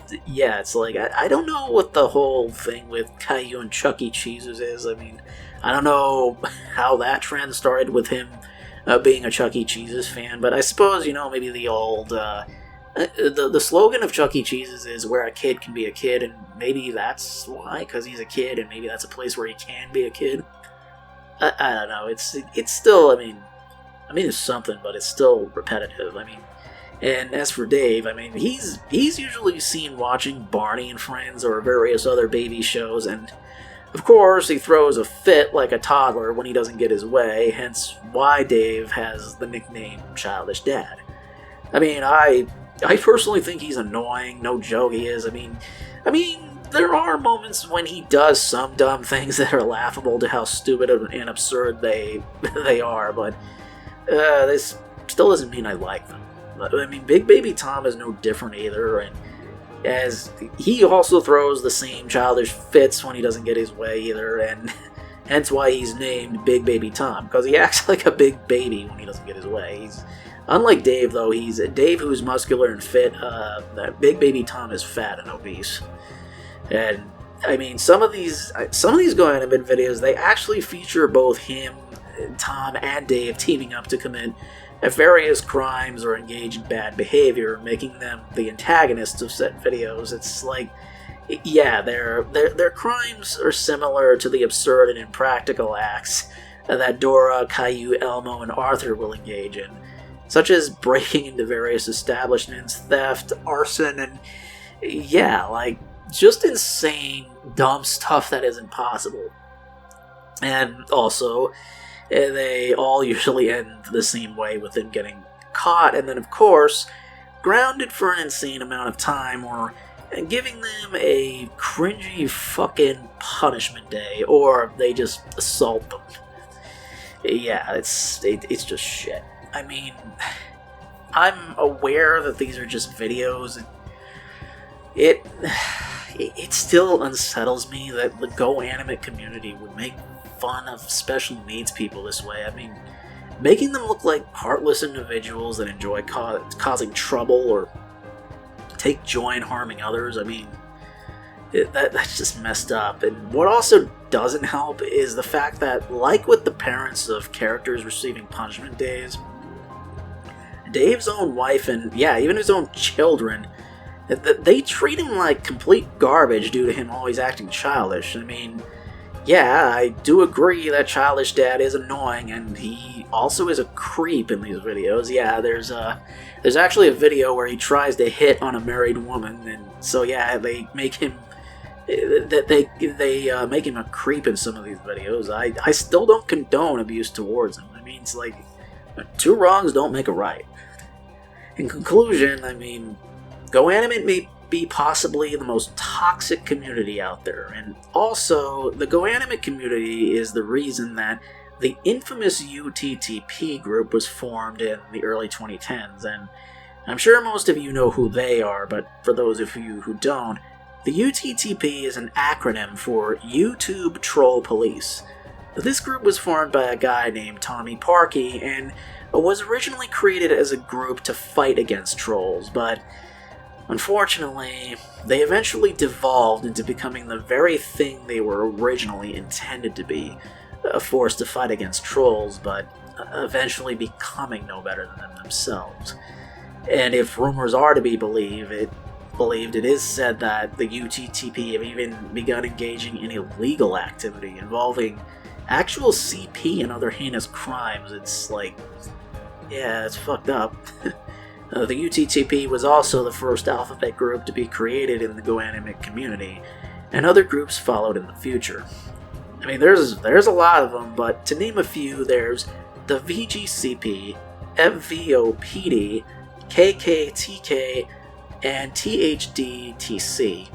it's like, I don't know what the whole thing with Caillou and Chuck E. Cheese's is. I mean, I don't know how that trend started with him being a Chuck E. Cheese's fan, but I suppose, maybe the old, the slogan of Chuck E. Cheese's is where a kid can be a kid, and maybe that's why, because he's a kid, and maybe that's a place where he can be a kid. I don't know, it's still, I mean, it's something, but it's still repetitive. I mean, and as for Dave, I mean, he's usually seen watching Barney and Friends or various other baby shows, and of course he throws a fit like a toddler when he doesn't get his way, hence why Dave has the nickname Childish Dad. I mean, I personally think he's annoying, no joke he is. I mean, there are moments when he does some dumb things that are laughable to how stupid and absurd they are, but this still doesn't mean I like them. I mean, Big Baby Tom is no different either, and as he also throws the same childish fits when he doesn't get his way either, and hence why he's named Big Baby Tom, because he acts like a big baby when he doesn't get his way. He's unlike Dave, though. He's Dave, who's muscular and fit. Big Baby Tom is fat and obese. And I mean, some of these GoAnimate videos, they actually feature both him, Tom, and Dave teaming up to commit various crimes or engage in bad behavior, making them the antagonists of said videos. It's like, yeah, their crimes are similar to the absurd and impractical acts that Dora, Caillou, Elmo, and Arthur will engage in, such as breaking into various establishments, theft, arson, and just insane, dumb stuff that isn't possible. And also, they all usually end the same way, with them getting caught, and then of course, grounded for an insane amount of time, or giving them a cringy fucking punishment day, or they just assault them. Yeah, it's just shit. I mean, I'm aware that these are just videos, and it still unsettles me that the GoAnimate community would make fun of special needs people this way. I mean, making them look like heartless individuals that enjoy causing trouble or take joy in harming others. I mean, that's just messed up. And what also doesn't help is the fact that, like with the parents of characters receiving punishment days, Dave's own wife and, even his own children, they treat him like complete garbage due to him always acting childish. I mean, I do agree that Childish Dad is annoying, and he also is a creep in these videos. Yeah, there's actually a video where he tries to hit on a married woman, and so they make him make him a creep in some of these videos. I still don't condone abuse towards him. I mean, it's like, two wrongs don't make a right. In conclusion, I mean, GoAnimate may be possibly the most toxic community out there, and also the GoAnimate community is the reason that the infamous UTTP group was formed in the early 2010s, and I'm sure most of you know who they are, but for those of you who don't, the UTTP is an acronym for YouTube Troll Police. This group was formed by a guy named Tommy Parkey, and was originally created as a group to fight against trolls, but unfortunately, they eventually devolved into becoming the very thing they were originally intended to be, a force to fight against trolls, but eventually becoming no better than them themselves. And if rumors are to be believed, it is said that the UTTP have even begun engaging in illegal activity involving actual CP and other heinous crimes. It's like, it's fucked up. The UTTP was also the first alphabet group to be created in the GoAnimate community, and other groups followed in the future. I mean, there's a lot of them, but to name a few, there's the VGCP, FVOPD, KKTK, and THDTC.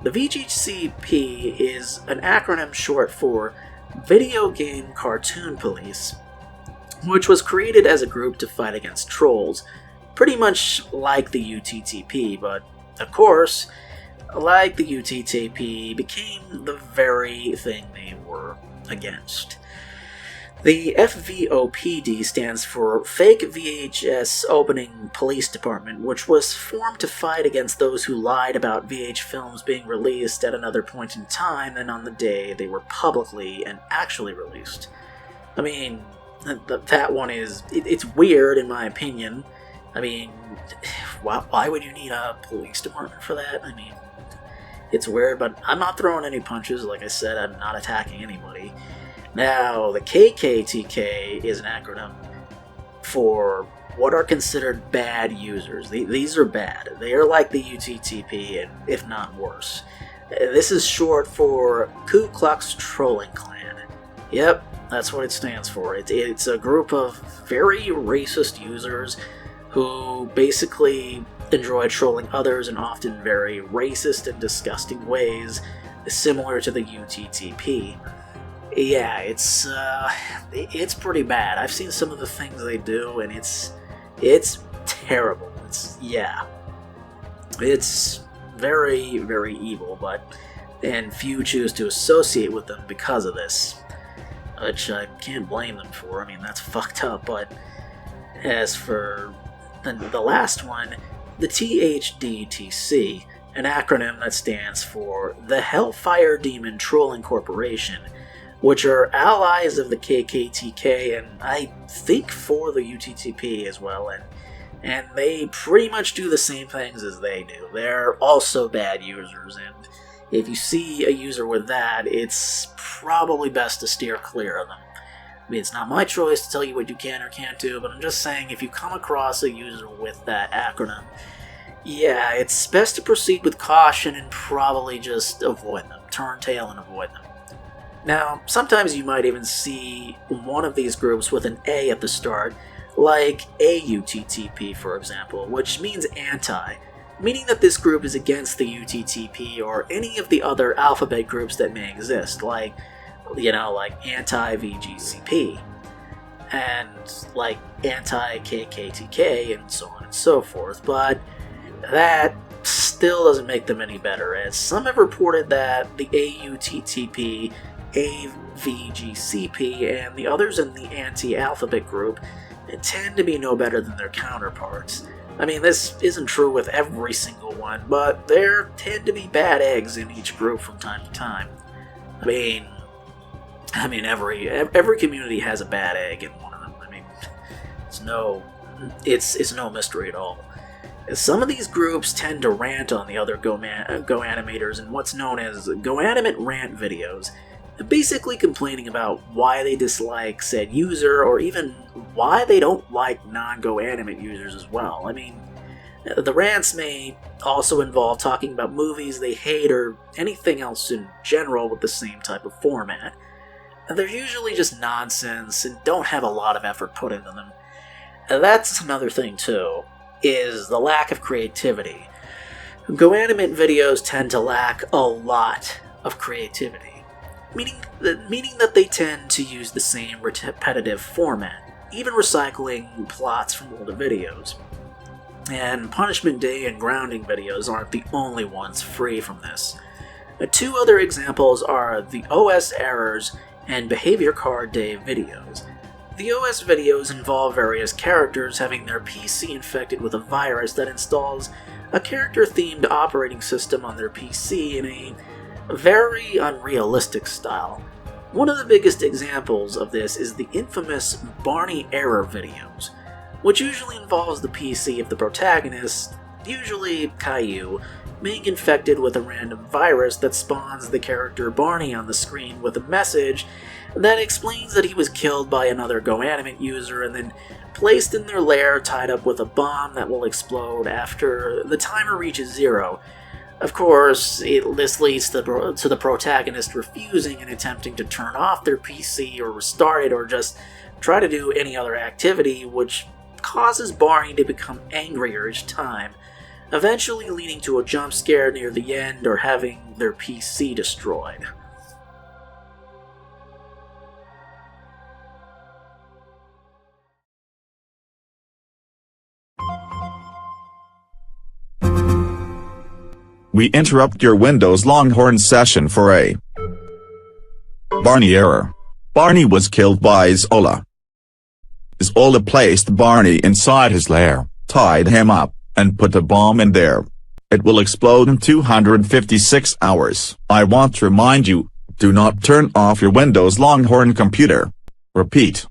The VGCP is an acronym short for Video Game Cartoon Police, which was created as a group to fight against trolls, pretty much like the UTTP, but of course, like the UTTP, became the very thing they were against. The FVOPD stands for Fake VHS Opening Police Department, which was formed to fight against those who lied about VH films being released at another point in time than on the day they were publicly and actually released. I mean, that one is... It's weird, in my opinion. I mean, why would you need a police department for that? I mean, it's weird, but I'm not throwing any punches. Like I said, I'm not attacking anybody. Now, the KKTK is an acronym for what are considered bad users. These are bad. They are like the UTTP, and if not worse. This is short for Ku Klux Trolling Clan. Yep, that's what it stands for. It's a group of very racist users who basically enjoy trolling others in often very racist and disgusting ways, similar to the UTTP. Yeah, it's pretty bad. I've seen some of the things they do, and it's terrible. It's very, very evil, and few choose to associate with them because of this, which I can't blame them for. I mean, that's fucked up. But as for the last one, the THDTC, an acronym that stands for the Hellfire Demon Trolling Corporation, which are allies of the KKTK and I think for the UTTP as well, and they pretty much do the same things as they do. They're also bad users, and if you see a user with that, it's probably best to steer clear of them. I mean, it's not my choice to tell you what you can or can't do, but I'm just saying if you come across a user with that acronym, yeah, it's best to proceed with caution and probably just avoid them. Turn tail and avoid them. Now, sometimes you might even see one of these groups with an A at the start, like AUTTP, for example, which means anti, meaning that this group is against the UTTP or any of the other alphabet groups that may exist, like anti-VGCP, and like anti-KKTK, and so on and so forth, but that still doesn't make them any better, as some have reported that the AUTTP, AVGCP, and the others in the anti-alphabet group tend to be no better than their counterparts. I mean, this isn't true with every single one, but there tend to be bad eggs in each group from time to time. I mean, every community has a bad egg in one of them. I mean, it's no mystery at all. Some of these groups tend to rant on the other GoAnimators in what's known as GoAnimate rant videos, basically complaining about why they dislike said user, or even why they don't like non-GoAnimate users as well. I mean, the rants may also involve talking about movies they hate or anything else in general with the same type of format. They're usually just nonsense and don't have a lot of effort put into them. That's another thing too, is the lack of creativity. GoAnimate videos tend to lack a lot of creativity, meaning that they tend to use the same repetitive format, even recycling plots from older videos. And Punishment Day and Grounding videos aren't the only ones free from this. Two other examples are the OS errors and Behavior Card Day videos. The OS videos involve various characters having their PC infected with a virus that installs a character-themed operating system on their PC in a very unrealistic style. One of the biggest examples of this is the infamous Barney error videos, which usually involves the PC of the protagonist, usually Caillou, being infected with a random virus that spawns the character Barney on the screen with a message that explains that he was killed by another GoAnimate user and then placed in their lair tied up with a bomb that will explode after the timer reaches 0. Of course, this leads to the protagonist refusing and attempting to turn off their PC or restart it or just try to do any other activity, which causes Barney to become angrier each time, eventually leading to a jump scare near the end or having their PC destroyed. We interrupt your Windows Longhorn session for a Barney error. Barney was killed by Zola. Zola placed Barney inside his lair, tied him up, and put a bomb in there. It will explode in 256 hours. I want to remind you, do not turn off your Windows Longhorn computer. Repeat.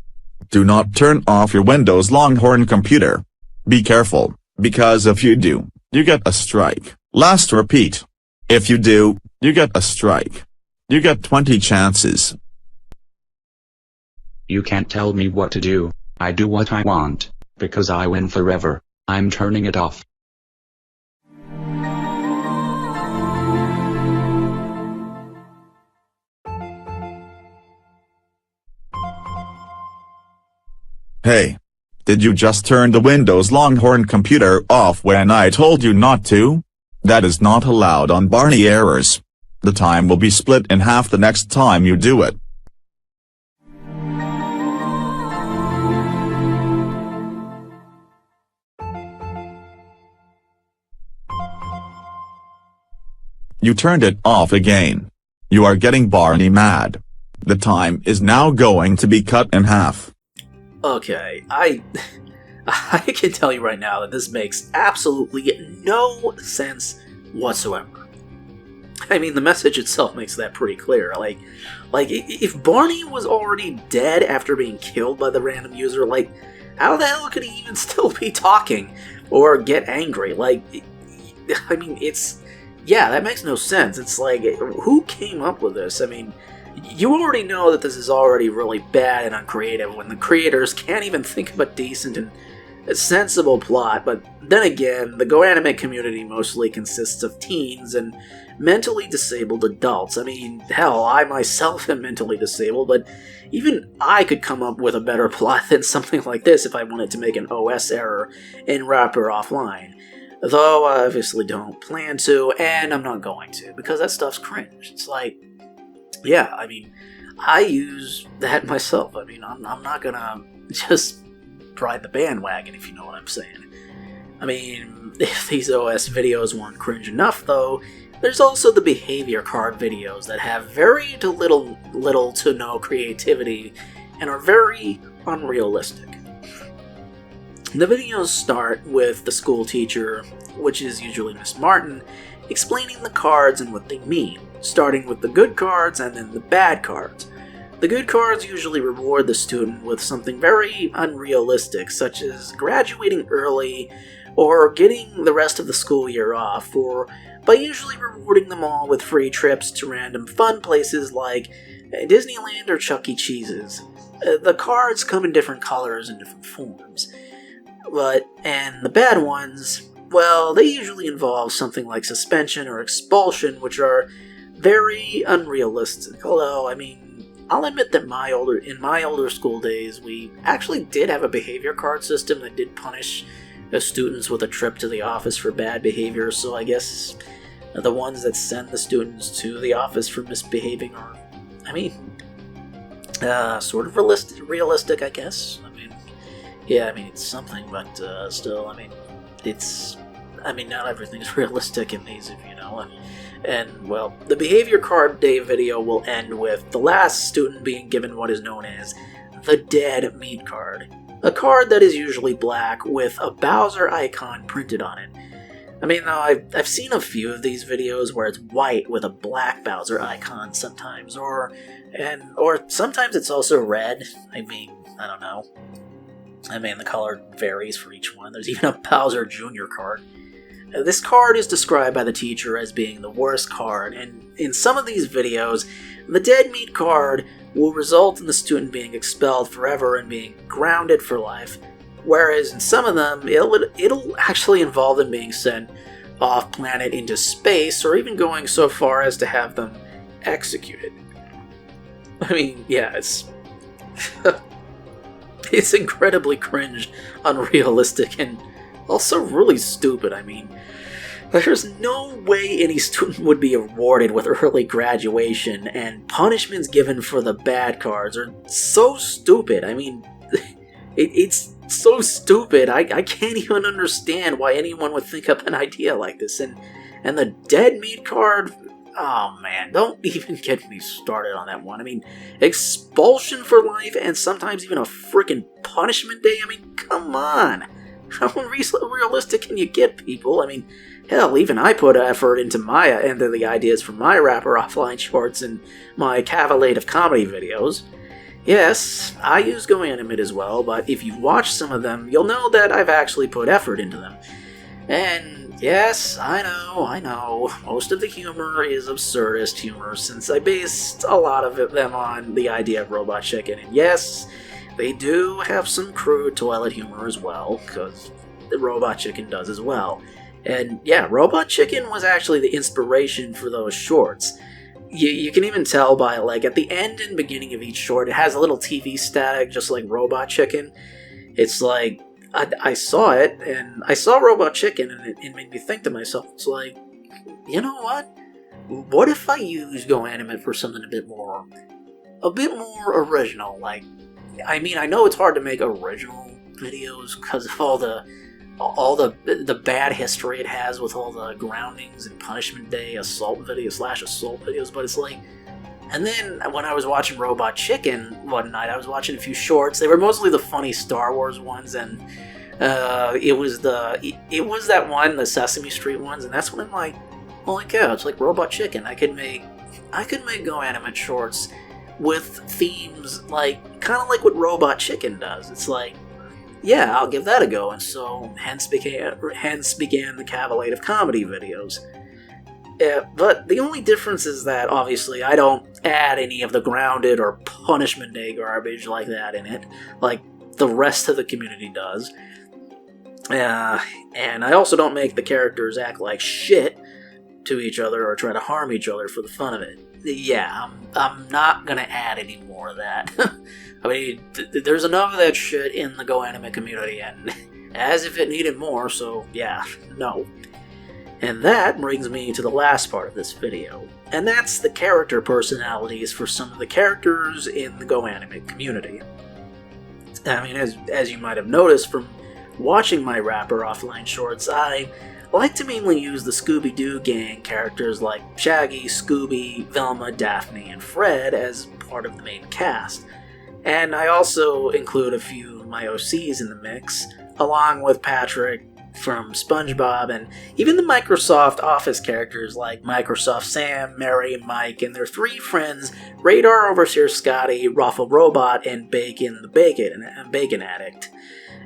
Do not turn off your Windows Longhorn computer. Be careful, because if you do, you get a strike. Last repeat. If you do, you get a strike. You get 20 chances. You can't tell me what to do. I do what I want, because I win forever. I'm turning it off. Hey. Did you just turn the Windows Longhorn computer off when I told you not to? That is not allowed on Barney errors. The time will be split in half the next time you do it. You turned it off again. You are getting Barney mad. The time is now going to be cut in half. Okay, I can tell you right now that this makes absolutely no sense whatsoever. I mean, the message itself makes that pretty clear. Like, if Barney was already dead after being killed by the random user, like, how the hell could he even still be talking or get angry? Like, I mean, yeah, that makes no sense. It's like, who came up with this? I mean, you already know that this is already really bad and uncreative when the creators can't even think of a decent and sensible plot, but then again, the GoAnimate community mostly consists of teens and mentally disabled adults. I mean, hell, I myself am mentally disabled, but even I could come up with a better plot than something like this if I wanted to make an OS error in Wrapper Offline. Though I obviously don't plan to, and I'm not going to, because that stuff's cringe. It's like, yeah, I mean, I use that myself. I mean, I'm not gonna just ride the bandwagon, if you know what I'm saying. I mean, if these OS videos weren't cringe enough, though, there's also the behavior card videos that have very little to no creativity and are very unrealistic. The videos start with the school teacher, which is usually Miss Martin, explaining the cards and what they mean, starting with the good cards and then the bad cards. The good cards usually reward the student with something very unrealistic, such as graduating early, or getting the rest of the school year off, or by usually rewarding them all with free trips to random fun places like Disneyland or Chuck E. Cheese's. The cards come in different colors and different forms. And the bad ones, well, they usually involve something like suspension or expulsion, which are very unrealistic. Although, I mean, I'll admit that in my older school days, we actually did have a behavior card system that did punish students with a trip to the office for bad behavior, so I guess the ones that send the students to the office for misbehaving are, I mean, sort of realistic, I guess. I mean, yeah, I mean, it's something, but still, I mean, not everything's realistic in these, if you know. And, well, the behavior card day video will end with the last student being given what is known as the dead meat card. A card that is usually black with a Bowser icon printed on it. I mean, though, I've seen a few of these videos where it's white with a black Bowser icon sometimes, or sometimes it's also red. I mean, I don't know. I mean, the color varies for each one. There's even a Bowser Jr. card. This card is described by the teacher as being the worst card, and in some of these videos, the dead meat card will result in the student being expelled forever and being grounded for life, whereas in some of them, it'll actually involve them being sent off-planet into space, or even going so far as to have them executed. I mean, yeah, it's... It's incredibly cringe, unrealistic, and also really stupid. I mean, there's no way any student would be awarded with early graduation, and punishments given for the bad cards are so stupid. I mean, it's so stupid. I can't even understand why anyone would think up an idea like this. And the dead meat card, oh man, don't even get me started on that one. I mean, expulsion for life and sometimes even a freaking punishment day. I mean, come on. How realistic can you get, people? I mean, hell, even I put effort into the ideas for my Wrapper Offline shorts and my cavalcade of comedy videos. Yes, I use GoAnimate as well, but if you've watched some of them, you'll know that I've actually put effort into them. And yes, I know, most of the humor is absurdist humor, since I based a lot of them on the idea of Robot Chicken, and yes, they do have some crude toilet humor as well, because the Robot Chicken does as well. And yeah, Robot Chicken was actually the inspiration for those shorts. You can even tell by, like, at the end and beginning of each short, it has a little TV static, just like Robot Chicken. It's like, I saw it, and I saw Robot Chicken, and it made me think to myself, it's like, you know what? What if I use GoAnimate for something a bit more original? Like, I mean, I know it's hard to make original videos because of all the bad history it has with all the groundings and punishment day assault videos, but it's like, and then when I was watching Robot Chicken one night, I was watching a few shorts. They were mostly the funny Star Wars ones, and it was that one, the Sesame Street ones, and that's when I'm like, holy cow, it's like Robot Chicken. I could make GoAnimate shorts with themes like kind of like what Robot Chicken does. It's like, yeah, I'll give that a go, and so hence began the cavalcade of comedy videos. But the only difference is that, obviously, I don't add any of the grounded or punishment day garbage like that in it, like the rest of the community does. And I also don't make the characters act like shit to each other or try to harm each other for the fun of it. Yeah, I'm not gonna add any more of that. I mean, there's enough of that shit in the GoAnimate community, and as if it needed more, so yeah, no. And that brings me to the last part of this video, and that's the character personalities for some of the characters in the GoAnimate community. I mean, as you might have noticed from watching my Wrapper Offline shorts, I like to mainly use the Scooby-Doo gang characters like Shaggy, Scooby, Velma, Daphne, and Fred as part of the main cast. And I also include a few of my OCs in the mix, along with Patrick from SpongeBob, and even the Microsoft Office characters like Microsoft Sam, Mary, Mike, and their three friends, Radar, Overseer Scotty, Ruffle Robot, and Bacon the Bacon Addict.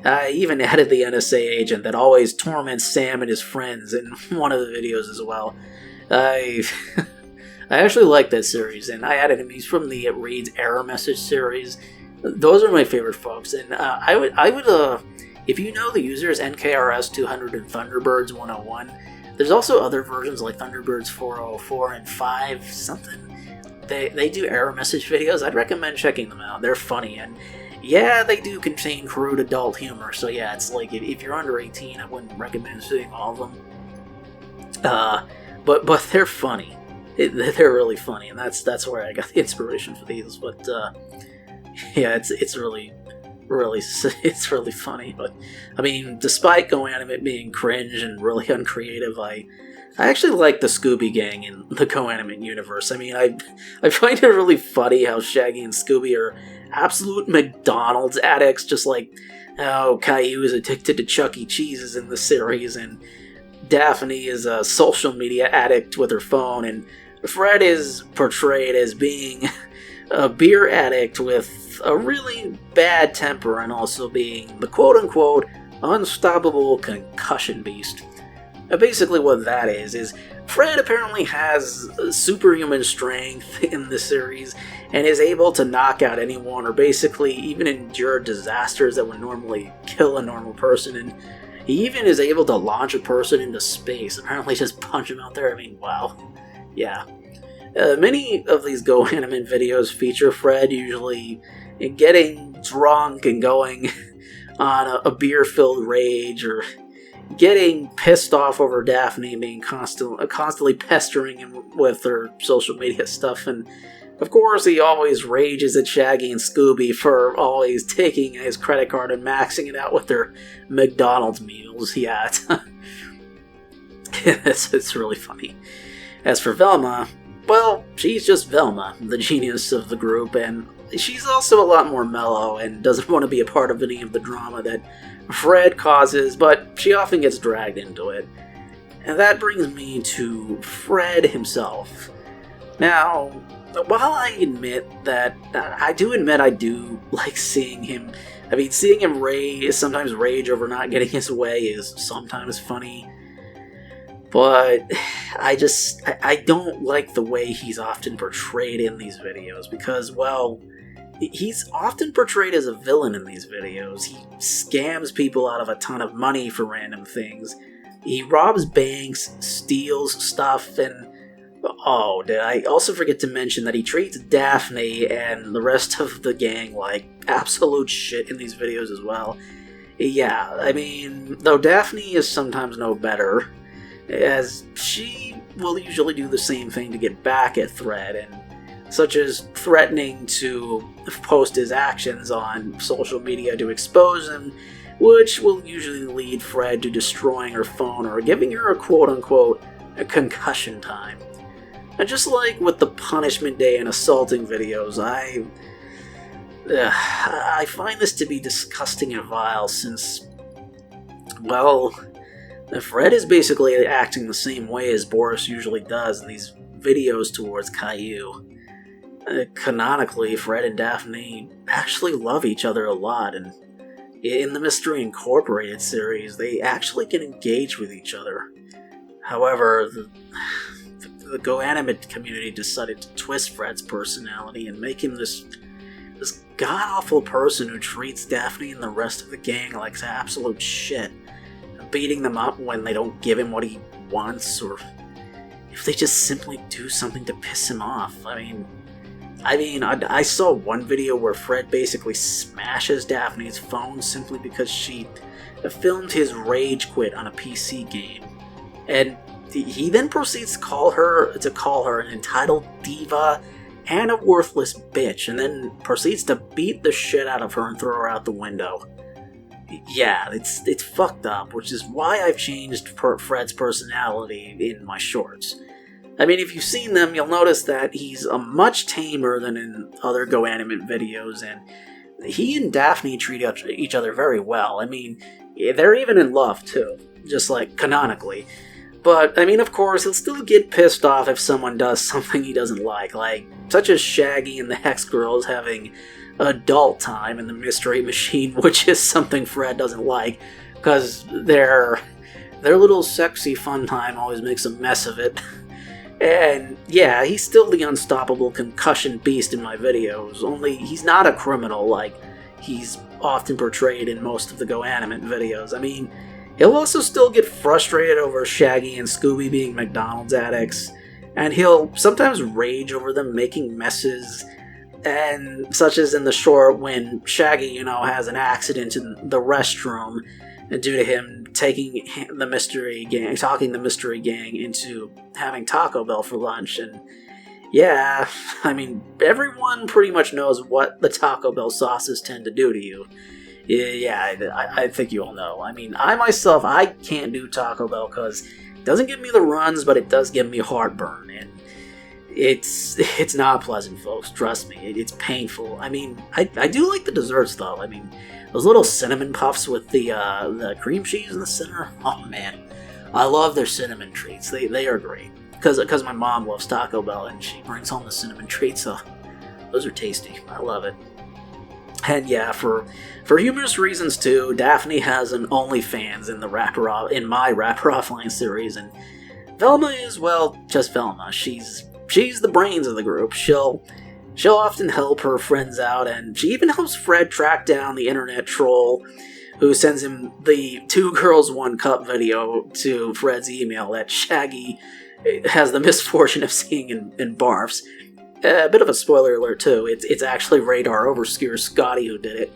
I even added the NSA agent that always torments Sam and his friends in one of the videos as well. I actually like that series, and I added him. He's from the It Reads Error Message series. Those are my favorite folks, and I would if you know the users NKRS 200 and Thunderbirds 101, there's also other versions like Thunderbirds 404 and 5 something. They do error message videos. I'd recommend checking them out. They're funny, and yeah, they do contain crude adult humor, so yeah, it's like, if you're under 18, I wouldn't recommend seeing all of them. But they're funny. They're really funny, and that's where I got the inspiration for these. But yeah, it's really funny. But I mean, despite GoAnimate being cringe and really uncreative, I actually like the Scooby Gang in the GoAnimate universe. I mean, I find it really funny how Shaggy and Scooby are absolute McDonald's addicts, just like how Caillou is addicted to Chuck E. Cheese's in the series, and Daphne is a social media addict with her phone, and Fred is portrayed as being a beer addict with a really bad temper and also being the quote-unquote unstoppable concussion beast. Basically what that is Fred apparently has superhuman strength in the series and is able to knock out anyone or basically even endure disasters that would normally kill a normal person, and he even is able to launch a person into space, apparently just punch him out there. I mean, wow. Yeah. Many of these GoAnimate videos feature Fred usually getting drunk and going on a beer-filled rage, or getting pissed off over Daphne being constantly pestering him with her social media stuff. And of course, he always rages at Shaggy and Scooby for always taking his credit card and maxing it out with their McDonald's meals. Yeah, it's really funny. As for Velma, well, she's just Velma, the genius of the group, and she's also a lot more mellow and doesn't want to be a part of any of the drama that Fred causes, but she often gets dragged into it. And that brings me to Fred himself. Now, while I do like seeing him. I mean, seeing him sometimes rage over not getting his way is sometimes funny. But I don't like the way he's often portrayed in these videos, because, well, he's often portrayed as a villain in these videos. He scams people out of a ton of money for random things. He robs banks, steals stuff, and oh, did I also forget to mention that he treats Daphne and the rest of the gang like absolute shit in these videos as well. Yeah, I mean, though Daphne is sometimes no better, as she will usually do the same thing to get back at Fred, and such as threatening to post his actions on social media to expose him, which will usually lead Fred to destroying her phone or giving her a quote-unquote concussion time. And just like with the Punishment Day and assaulting videos, I find this to be disgusting and vile, since, well, Fred is basically acting the same way as Boris usually does in these videos towards Caillou. Canonically, Fred and Daphne actually love each other a lot, and in the Mystery Incorporated series, they actually get engaged with each other. However, the GoAnimate community decided to twist Fred's personality and make him this god-awful person who treats Daphne and the rest of the gang like absolute shit, beating them up when they don't give him what he wants, or if they just simply do something to piss him off. I saw one video where Fred basically smashes Daphne's phone simply because she filmed his rage quit on a PC game, and he then proceeds to call her an entitled diva and a worthless bitch, and then proceeds to beat the shit out of her and throw her out the window. Yeah, it's fucked up, which is why I've changed Fred's personality in my shorts. I mean, if you've seen them, you'll notice that he's a much tamer than in other GoAnimate videos, and he and Daphne treat each other very well. I mean, they're even in love, too, just like canonically. But, I mean, of course, he'll still get pissed off if someone does something he doesn't like such as Shaggy and the Hex Girls having adult time in the Mystery Machine, which is something Fred doesn't like, because their little sexy fun time always makes a mess of it. And, yeah, he's still the unstoppable concussion beast in my videos, only he's not a criminal like he's often portrayed in most of the GoAnimate videos. I mean, he'll also still get frustrated over Shaggy and Scooby being McDonald's addicts, and he'll sometimes rage over them making messes, and such as in the short when Shaggy, has an accident in the restroom due to him talking the Mystery Gang into having Taco Bell for lunch. And yeah, I mean, everyone pretty much knows what the Taco Bell sauces tend to do to you. Yeah, I think you all know. I mean, I can't do Taco Bell because it doesn't give me the runs, but it does give me heartburn, and it's not pleasant, folks. Trust me, it's painful. I mean, I do like the desserts, though. I mean, those little cinnamon puffs with the cream cheese in the center. Oh man, I love their cinnamon treats. They are great because my mom loves Taco Bell and she brings home the cinnamon treats. So those are tasty. I love it. And yeah, for humorous reasons too, Daphne has an OnlyFans in my Wrapper Offline series, and Velma is, well, just Velma. She's the brains of the group. She'll often help her friends out, and she even helps Fred track down the internet troll who sends him the 2 Girls 1 Cup video to Fred's email that Shaggy has the misfortune of seeing and barfs. A bit of a spoiler alert, too. It's actually Radar Overseer Scotty who did it.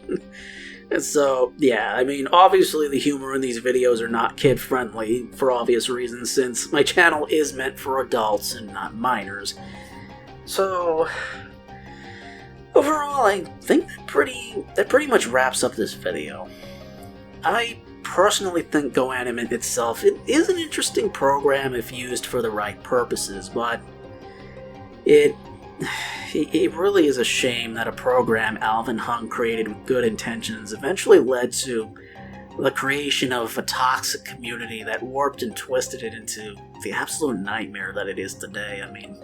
And so, yeah, I mean, obviously the humor in these videos are not kid-friendly, for obvious reasons, since my channel is meant for adults and not minors. So, overall, I think that pretty much wraps up this video. I personally think GoAnimate itself is an interesting program if used for the right purposes, but it really is a shame that a program Alvin Hung created with good intentions eventually led to the creation of a toxic community that warped and twisted it into the absolute nightmare that it is today. I mean,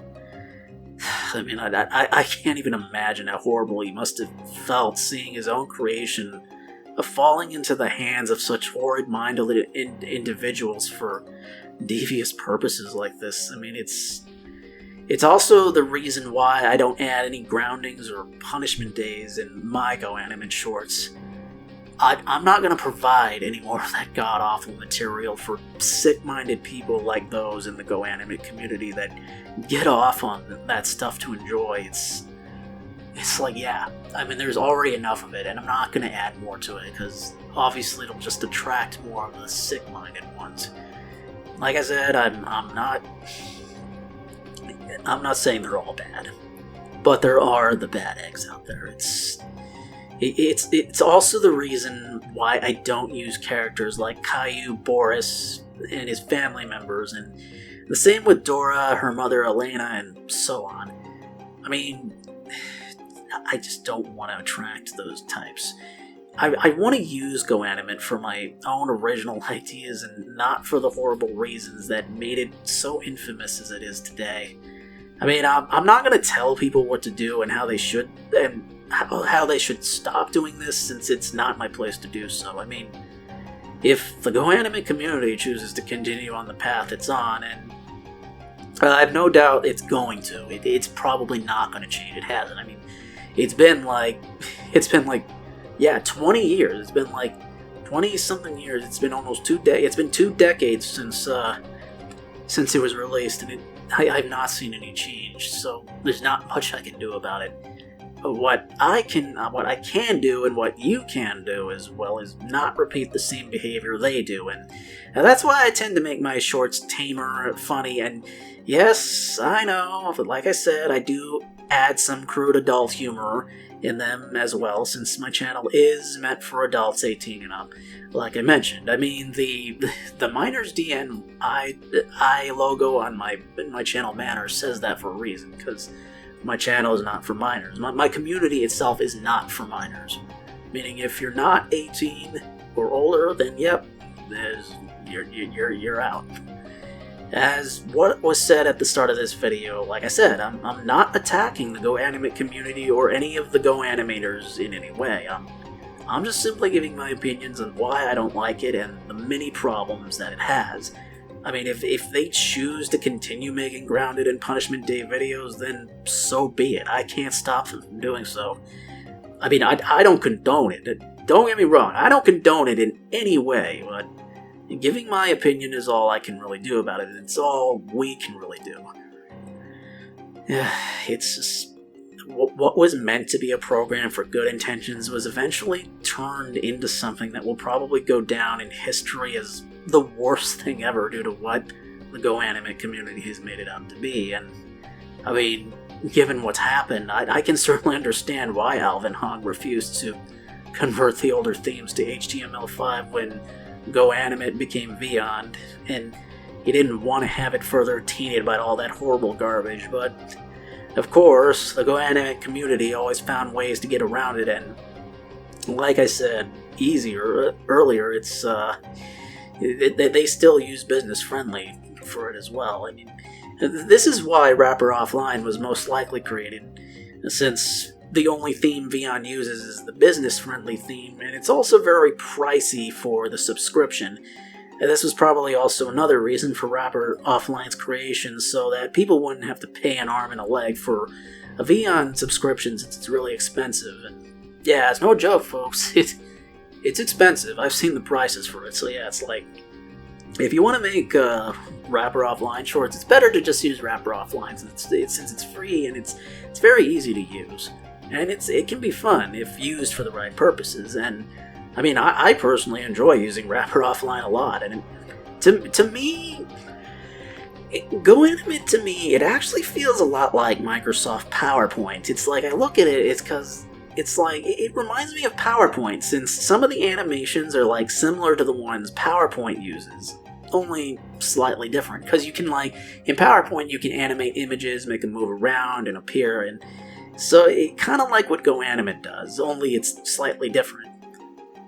I can't even imagine how horrible he must have felt seeing his own creation falling into the hands of such horrid-minded individuals for devious purposes like this. I mean, it's also the reason why I don't add any groundings or punishment days in my GoAnimate shorts. I'm not going to provide any more of that god-awful material for sick-minded people like those in the GoAnimate community that get off on that stuff to enjoy. It's like, yeah, I mean, there's already enough of it, and I'm not going to add more to it, because obviously it'll just attract more of the sick-minded ones. Like I said, I'm not saying they're all bad, but there are the bad eggs out there. It's also the reason why I don't use characters like Caillou, Boris, and his family members, and the same with Dora, her mother Elena, and so on. I mean, I just don't want to attract those types. I want to use GoAnimate for my own original ideas and not for the horrible reasons that made it so infamous as it is today. I mean, I'm not going to tell people what to do and how they should stop doing this, since it's not my place to do so. I mean, if the GoAnimate community chooses to continue on the path it's on, and I have no doubt it's going to, it's probably not going to change. It hasn't. I mean, it's been like, yeah, 20 years. It's been like 20-something years. It's been almost 2 decades. It's been 2 decades since it was released, and I've not seen any change. So there's not much I can do about it. But what I can do, and what you can do as well, is not repeat the same behavior they do, and that's why I tend to make my shorts tamer, funny, and yes, I know, but like I said, I do add some crude adult humor in them as well, since my channel is meant for adults 18 and up, like I mentioned. I mean, the minors DNI logo on my channel banner says that for a reason, because my channel is not for minors. My community itself is not for minors, meaning if you're not 18 or older, then yep, you're out. As what was said at the start of this video, like I said, I'm not attacking the GoAnimate community or any of the GoAnimators in any way. I'm just simply giving my opinions on why I don't like it and the many problems that it has. I mean, if they choose to continue making Grounded and Punishment Day videos, then so be it. I can't stop them from doing so. I mean, I don't condone it. Don't get me wrong, I don't condone it in any way, but giving my opinion is all I can really do about it, and it's all we can really do. It's just, what was meant to be a program for good intentions was eventually turned into something that will probably go down in history as the worst thing ever due to what the GoAnimate community has made it out to be. And, I mean, given what's happened, I can certainly understand why Alvin Hung refused to convert the older themes to HTML5 when GoAnimate became Vyond, and he didn't want to have it further tainted by all that horrible garbage, but of course, the GoAnimate community always found ways to get around it, and like I said earlier, it's they still use business friendly for it as well. I mean, this is why Wrapper Offline was most likely created, since the only theme Vyond uses is the business-friendly theme, and it's also very pricey for the subscription. And this was probably also another reason for Wrapper Offline's creation, so that people wouldn't have to pay an arm and a leg for a Vyond subscription, since it's really expensive. And yeah, it's no joke, folks. It's expensive. I've seen the prices for it, so yeah, it's like if you want to make Wrapper Offline shorts, it's better to just use Wrapper Offline since it's free and it's very easy to use. And it can be fun if used for the right purposes. And I mean, I personally enjoy using Wrapper Offline a lot. And to me, GoAnimate to me, it actually feels a lot like Microsoft PowerPoint. It's like, I look at it, it's because it's like, it reminds me of PowerPoint, since some of the animations are like similar to the ones PowerPoint uses, only slightly different. Because you can, like, in PowerPoint you can animate images, make them move around and appear, and so it kind of like what GoAnimate does, only it's slightly different.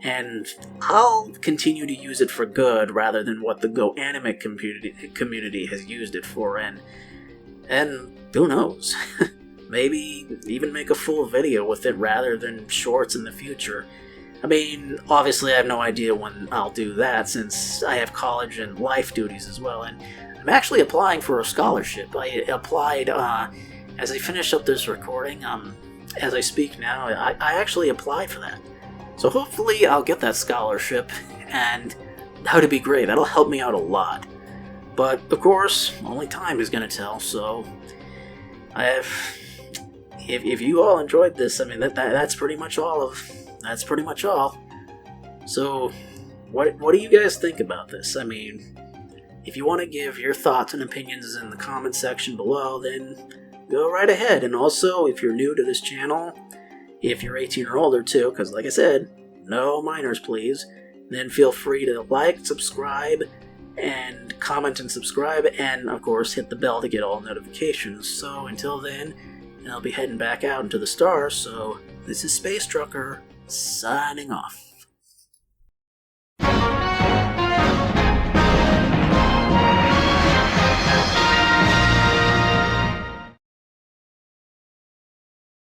And I'll continue to use it for good rather than what the GoAnimate community has used it for, and who knows, maybe even make a full video with it rather than shorts in the future. I mean, obviously I have no idea when I'll do that, since I have college and life duties as well, and I'm actually applying for a scholarship. I applied, as I finish up this recording, as I speak now, I actually applied for that. So hopefully I'll get that scholarship, and that would be great. That'll help me out a lot. But, of course, only time is going to tell, so if you all enjoyed this, I mean, that's pretty much all. So, what do you guys think about this? I mean, if you want to give your thoughts and opinions in the comment section below, then go right ahead. And also, if you're new to this channel, if you're 18 or older too, because like I said, no minors please, then feel free to like, subscribe, and comment and subscribe, and of course hit the bell to get all notifications. So until then, I'll be heading back out into the stars, so this is Space Trucker, signing off.